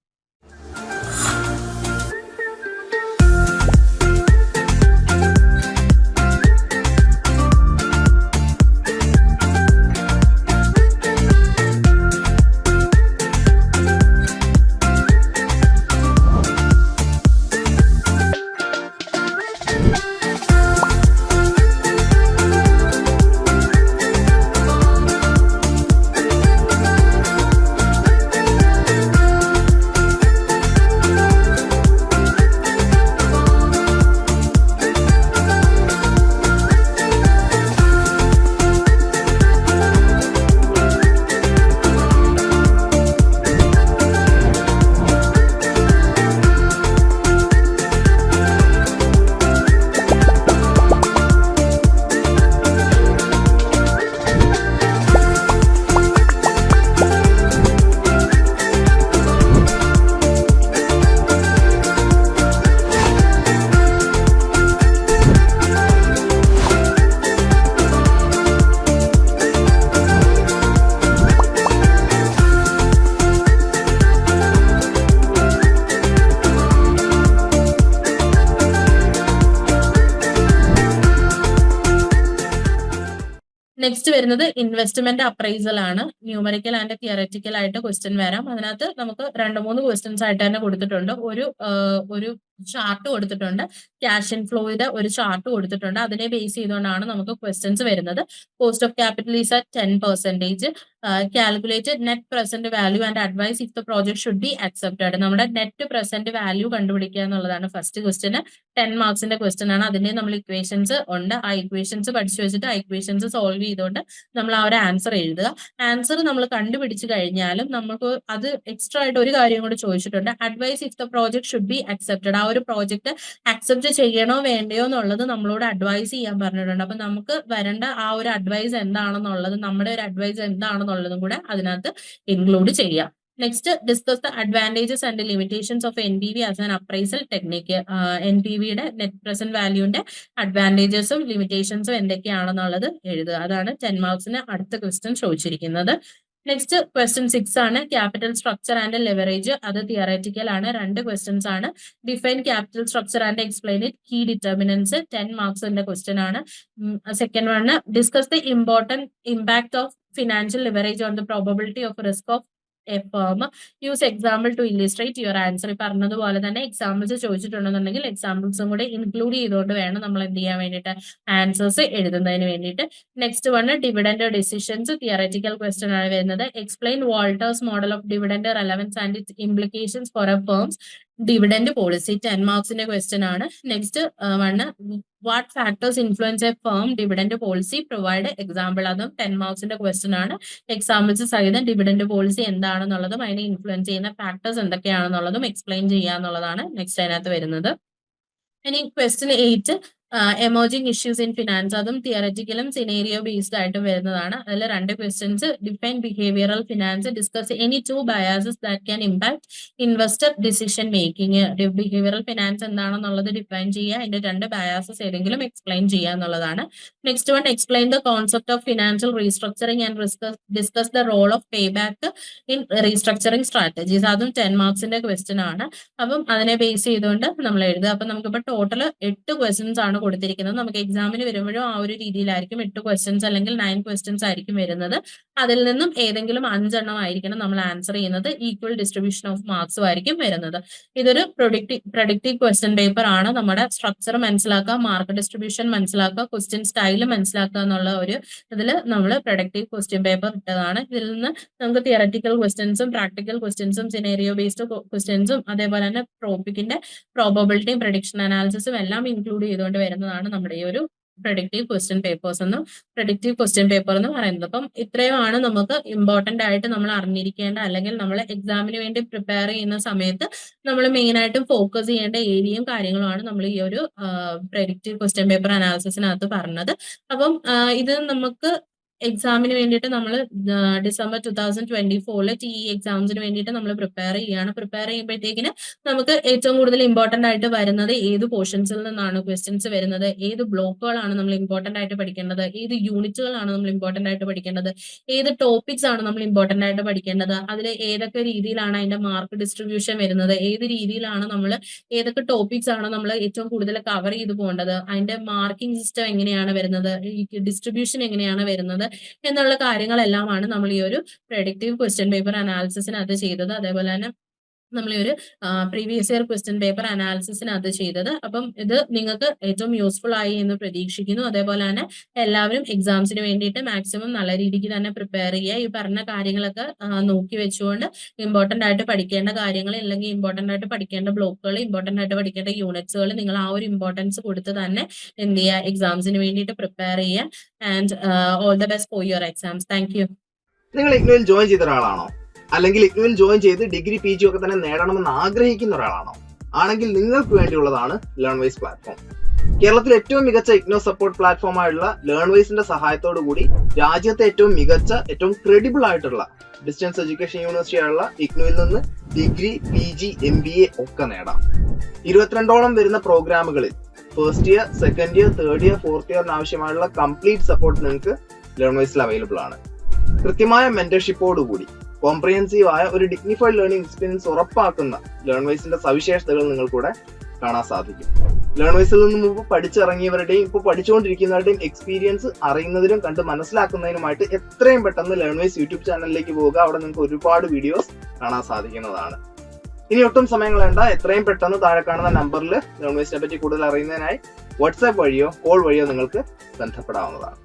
നെക്സ്റ്റ് വരുന്നത് ഇൻവെസ്റ്റ്മെന്റ് അപ്രൈസൽ ആണ്. ന്യൂമറിക്കൽ ആൻഡ് തിയററ്റിക്കൽ ആയിട്ട് ക്വസ്റ്റ്യൻ വരാം. അതിനകത്ത് നമുക്ക് 2-3 ക്വസ്റ്റ്യൻസ് ആയിട്ട് തന്നെ കൊടുത്തിട്ടുണ്ട്. ഒരു ചാർട്ട് കൊടുത്തിട്ടുണ്ട്, ക്യാഷ് ഇൻഫ്ലോയുടെ ഒരു ചാർട്ട് കൊടുത്തിട്ടുണ്ട്. അതിനെ ബേസ് ചെയ്തുകൊണ്ടാണ് നമുക്ക് ക്വസ്റ്റ്യൻസ് വരുന്നത്. Cost of capital is at 10%. Calculated net present value and advise if the project should be accepted. നമ്മുടെ നെറ്റ് പ്രസന്റ് വാല്യൂ കണ്ടുപിടിക്കുക എന്നുള്ളതാണ് ഫസ്റ്റ് ക്വസ്റ്റ്യന്. 10 മാർക്സിന്റെ ക്വസ്റ്റ്യൻ ആണ്. അതിന്റെ നമ്മൾ ഇക്വേഷൻസ് ഉണ്ട്. ആ ഇക്വേഷൻസ് പഠിച്ചു വെച്ചിട്ട് ആ ഇക്വേഷൻസ് സോൾവ് ചെയ്തുകൊണ്ട് നമ്മൾ ആ ഒരു ആൻസർ എഴുതുക. ആൻസർ നമ്മൾ കണ്ടുപിടിച്ചു കഴിഞ്ഞാലും നമുക്ക് അത് എക്സ്ട്രാ ആയിട്ട് ഒരു കാര്യം കൂടി ചോദിച്ചിട്ടുണ്ട്. Advise if the project should be accepted. ആ ഒരു പ്രോജക്ട് അക്സെപ്റ്റ് ചെയ്യണോ വേണ്ടയോ എന്നുള്ളത് നമ്മളോട് അഡ്വൈസ് ചെയ്യാൻ പറഞ്ഞിട്ടുണ്ട്. അപ്പൊ നമുക്ക് വരേണ്ട ആ ഒരു അഡ്വൈസ് എന്താണെന്നുള്ളത്, നമ്മുടെ ഒരു അഡ്വൈസ് എന്താണെന്നുള്ളതും കൂടെ അതിനകത്ത് ഇൻക്ലൂഡ് ചെയ്യാം. Next discuss the advantages and limitations of NPV as an appraisal technique. NPVയുടെ നെറ്റ് പ്രസന്റ് വാല്യൂന്റെ അഡ്വാൻറ്റേജസും ലിമിറ്റേഷൻസും എന്തൊക്കെയാണെന്നുള്ളത് എഴുതുക. അതാണ് 10 മാർക്സിന് അടുത്ത ക്വസ്റ്റ്യൻ ചോദിച്ചിരിക്കുന്നത്. നെക്സ്റ്റ് ക്വസ്റ്റ്യൻ 6 ആണ് ക്യാപിറ്റൽ സ്ട്രക്ചർ ആൻഡ് ലെവറേജ്. അത് തിയററ്റിക്കൽ ആണ്. 2 ക്വസ്റ്റ്യൻസ് ആണ്. Define capital structure and explain it, key determinants. 10 മാർക്സിന്റെ ക്വസ്റ്റ്യൻ ആണ്. Second one discuss the important impact of financial leverage on the probability of risk of a firm. Use example to illustrate your answer. പറഞ്ഞതുപോലെ തന്നെ examples ചോദിച്ചിട്ടുണ്ടെന്നുണ്ടെങ്കിൽ എക്സാമ്പിൾസും കൂടെ include ചെയ്തുകൊണ്ട് വേണം നമ്മൾ എന്ത് ചെയ്യാൻ വേണ്ടിയിട്ട്, ആൻസേഴ്സ് എഴുതുന്നതിന് വേണ്ടിയിട്ട്. Next one dividend decisions. Theoretical question ആണ് വരുന്നത്. Explain Walter's model of dividend relevance and its implications for a firm's dividend policy. 10 മാർക്സിന്റെ ക്വസ്റ്റ്യൻ ആണ്. Next one what factors influence a firm dividend policy, provide example. അതും 10 മാർക്സിന്റെ question ആണ്. Examples സഹിതം dividend policy എന്താണെന്നുള്ളതും അതിനെ ഇൻഫ്ലുവൻസ് ചെയ്യുന്ന factors എന്തൊക്കെയാണെന്നുള്ളതും explain ചെയ്യുക എന്നുള്ളതാണ് നെക്സ്റ്റ് അതിനകത്ത് വരുന്നത്. ഇനി question 8 emerging issues in finance. അതും തിയററ്റിക്കലും സിനേരിയോ ബേസ്ഡ് ആയിട്ടും വരുന്നതാണ്. അതിൽ 2 questions. Define behavioural finance. Discuss any 2 biases that can impact investor decision making. Behavioural finance എന്താണെന്നുള്ളത് ഡിഫൈൻ ചെയ്യുക. അതിന്റെ 2 ബയാസസ് ഏതെങ്കിലും എക്സ്പ്ലെയിൻ ചെയ്യുക എന്നുള്ളതാണ്. Next one explain the concept of financial restructuring and discuss the role of payback in restructuring strategies. അതും 10 മാർക്സിന്റെ question ആണ്. അപ്പം അതിനെ ബേസ് ചെയ്തുകൊണ്ട് നമ്മൾ എഴുതുക. അപ്പൊ നമുക്കിപ്പോൾ ടോട്ടൽ 8 ക്വസ്റ്റ്യൻസ് ആണ് ആണ് കൊടുത്തിരിക്കുന്നത്. നമുക്ക് എക്സാമിന് വരുമ്പോഴും ആ ഒരു രീതിയിലായിരിക്കും 8 ക്വസ്റ്റ്യൻസ് അല്ലെങ്കിൽ 9 ക്വസ്റ്റ്യൻസ് ആയിരിക്കും വരുന്നത്. അതിൽ നിന്നും ഏതെങ്കിലും 5 എണ്ണം ആയിരിക്കണം നമ്മൾ ആൻസർ ചെയ്യുന്നത്. ഈക്വൽ ഡിസ്ട്രിബ്യൂഷൻ ഓഫ് മാർക്സും ആയിരിക്കും വരുന്നത്. ഇതൊരു പ്രൊഡിക്റ്റീവ് ക്വസ്റ്റ്യൻ പേപ്പർ ആണ്. നമ്മുടെ സ്ട്രക്ചർ മനസ്സിലാക്കുക, മാർക്ക് ഡിസ്ട്രിബ്യൂഷൻ മനസ്സിലാക്കുക, ക്വസ്റ്റ്യൻ സ്റ്റൈൽ മനസ്സിലാക്കുക എന്നുള്ള ഒരു ഇതിൽ നമ്മൾ പ്രൊഡക്റ്റീവ് ക്വസ്റ്റ്യൻ പേപ്പർ ഇട്ടതാണ്. ഇതിൽ നിന്ന് നമുക്ക് തിയററ്റിക്കൽ ക്വസ്റ്റ്യൻസും പ്രാക്ടിക്കൽ ക്വസ്റ്റ്യൻസും സിനേറിയോ ബേസ്ഡ് ക്വസ്റ്റ്യൻസും അതേപോലെ തന്നെ ടോപ്പിക്കിന്റെ പ്രോബബിലിറ്റിയും പ്രഡിക്ഷൻ അനാലിസിസും എല്ലാം ഇൻക്ലൂഡ് ചെയ്തുകൊണ്ട് വരുന്നതാണ് നമ്മുടെ ഈ ഒരു പ്രൊഡിക്റ്റീവ് ക്വസ്റ്റ്യൻ പേപ്പേഴ്സ് എന്നും പ്രൊഡിക്റ്റീവ് ക്വസ്റ്റ്യൻ പേപ്പർ എന്ന് പറയുന്നത്. അപ്പം ഇത്രയുമാണ് നമുക്ക് ഇമ്പോർട്ടന്റ് ആയിട്ട് നമ്മൾ അറിഞ്ഞിരിക്കേണ്ട അല്ലെങ്കിൽ നമ്മൾ എക്സാമിന് വേണ്ടി പ്രിപ്പയർ ചെയ്യുന്ന സമയത്ത് നമ്മൾ മെയിൻ ആയിട്ടും ഫോക്കസ് ചെയ്യേണ്ട ഏരിയയും കാര്യങ്ങളുമാണ് നമ്മൾ ഈ ഒരു പ്രൊഡിക്റ്റീവ് ക്വസ്റ്റ്യൻ പേപ്പർ അനാലിസിസിനകത്ത് പറഞ്ഞത്. അപ്പം ഇത് നമുക്ക് എക്സാമിന് വേണ്ടിയിട്ട് നമ്മൾ ഡിസംബർ 2024 ടി എക്സാംസിന് വേണ്ടിയിട്ട് നമ്മൾ പ്രിപ്പയർ ചെയ്യുകയാണ്. പ്രിപ്പയർ ചെയ്യുമ്പോഴത്തേക്കിന് നമുക്ക് ഏറ്റവും കൂടുതൽ ഇമ്പോർട്ടന്റ് ആയിട്ട് വരുന്നത് ഏത് പോർഷൻസിൽ നിന്നാണ് ക്വസ്റ്റ്യൻസ് വരുന്നത്, ഏത് ബ്ലോക്കുകളാണ് നമ്മൾ ഇമ്പോർട്ടന്റ് ആയിട്ട് പഠിക്കേണ്ടത്, ഏത് യൂണിറ്റുകളാണ് നമ്മൾ ഇമ്പോർട്ടന്റ് ആയിട്ട് പഠിക്കേണ്ടത്, ഏത് ടോപ്പിക്സ് ആണ് നമ്മൾ ഇമ്പോർട്ടന്റ് ആയിട്ട് പഠിക്കേണ്ടത്, അതിൽ ഏതൊക്കെ രീതിയിലാണ് അതിന്റെ മാർക്ക് ഡിസ്ട്രിബ്യൂഷൻ വരുന്നത്, ഏത് രീതിയിലാണ് നമ്മൾ ഏതൊക്കെ ടോപ്പിക്സ് ആണ് നമ്മൾ ഏറ്റവും കൂടുതൽ കവർ ചെയ്ത് പോകേണ്ടത്, അതിന്റെ മാർക്കിംഗ് സിസ്റ്റം എങ്ങനെയാണ് വരുന്നത്, ഡിസ്ട്രിബ്യൂഷൻ എങ്ങനെയാണ് വരുന്നത് എന്നുള്ള കാര്യങ്ങളെല്ലാമാണ് നമ്മൾ ഈ ഒരു പ്രൊഡിക്റ്റീവ് ക്വസ്റ്റ്യൻ പേപ്പർ അനാലിസിസിനകത്ത് ചെയ്തത്. അതേപോലെ തന്നെ നമ്മൾ ഈ ഒരു പ്രീവിയസ് ഇയർ ക്വസ്റ്റ്യൻ പേപ്പർ അനാലിസിസിനകത്ത് ചെയ്തത്. അപ്പം ഇത് നിങ്ങൾക്ക് ഏറ്റവും യൂസ്ഫുൾ ആയി എന്ന് പ്രതീക്ഷിക്കുന്നു. അതേപോലെ തന്നെ എല്ലാവരും എക്സാംസിന് വേണ്ടിയിട്ട് മാക്സിമം നല്ല രീതിക്ക് തന്നെ പ്രിപ്പയർ ചെയ്യുക. ഈ പറഞ്ഞ കാര്യങ്ങളൊക്കെ നോക്കി വെച്ചുകൊണ്ട് ഇമ്പോർട്ടന്റ് ആയിട്ട് പഠിക്കേണ്ട കാര്യങ്ങൾ അല്ലെങ്കിൽ ഇമ്പോർട്ടന്റ് ആയിട്ട് പഠിക്കേണ്ട ബ്ലോക്കുകൾ, ഇമ്പോർട്ടന്റ് ആയിട്ട് പഠിക്കേണ്ട യൂണിറ്റ്സുകൾ നിങ്ങൾ ആ ഒരു ഇമ്പോർട്ടൻസ് കൊടുത്ത് തന്നെ എന്ത് ചെയ്യുക, എക്സാംസിന് വേണ്ടിയിട്ട് പ്രിപ്പയർ ചെയ്യുക. And all the best for your exams. Thank U. നിങ്ങൾ ഇഗ്നുവിൽ ജോയിൻ ചെയ്ത ഒരാളാണോ? അല്ലെങ്കിൽ ഇഗ്നുവിൽ ജോയിൻ ചെയ്ത് ഡിഗ്രി PG ഒക്കെ തന്നെ നേടണമെന്ന് ആഗ്രഹിക്കുന്ന ഒരാളാണോ? ആണെങ്കിൽ നിങ്ങൾക്ക് വേണ്ടിയുള്ളതാണ് ലേൺവൈസ് പ്ലാറ്റ്ഫോം. കേരളത്തിലെ ഏറ്റവും മികച്ച ഇഗ്നോ സപ്പോർട്ട് പ്ലാറ്റ്ഫോമായുള്ള ലേൺവൈസിന്റെ സഹായത്തോടു കൂടി രാജ്യത്തെ ഏറ്റവും മികച്ച, ഏറ്റവും ക്രെഡിബിൾ ആയിട്ടുള്ള ഡിസ്റ്റൻസ് എഡ്യൂക്കേഷൻ യൂണിവേഴ്സിറ്റി ആയുള്ള ഇഗ്നുവിൽ നിന്ന് ഡിഗ്രി PG MBA ഒക്കെ നേടാം. 22ഓളം വരുന്ന പ്രോഗ്രാമുകളിൽ first year, second year, third year, fourth ഇയറിന് ആവശ്യമായുള്ള കംപ്ലീറ്റ് സപ്പോർട്ട് നിങ്ങൾക്ക് ലേൺവൈസിൽ അവൈലബിൾ ആണ്. കൃത്യമായ മെന്റർഷിപ്പോടുകൂടി കോംപ്രിഹെൻസീവ് ആയ ഒരു ഡിഗ്നിഫൈഡ് ലേണിംഗ് എക്സ്പീരിയൻസ് ഉറപ്പാക്കുന്ന ലേൺവൈസിന്റെ സവിശേഷതകൾ നിങ്ങൾക്കൂടെ കാണാൻ സാധിക്കും. ലേൺവൈസിൽ നിന്ന് മുമ്പ് പഠിച്ചിറങ്ങിയവരുടെയും ഇപ്പോൾ പഠിച്ചുകൊണ്ടിരിക്കുന്നവരുടെയും എക്സ്പീരിയൻസ് അറിയുന്നതിനും കണ്ട് മനസ്സിലാക്കുന്നതിനുമായിട്ട് എത്രയും പെട്ടെന്ന് ലേൺവൈസ് യൂട്യൂബ് ചാനലിലേക്ക് പോവുക. അവിടെ നിങ്ങൾക്ക് ഒരുപാട് വീഡിയോസ് കാണാൻ സാധിക്കുന്നതാണ്. ഇനി ഒട്ടും സമയം കളയണ്ട, എത്രയും പെട്ടെന്ന് താഴെ കാണുന്ന നമ്പറിൽ ലേൺവൈസിനെ പറ്റി കൂടുതൽ അറിയുന്നതിനായി വാട്സാപ്പ് വഴിയോ കോൾ വഴിയോ നിങ്ങൾക്ക് ബന്ധപ്പെടാവുന്നതാണ്.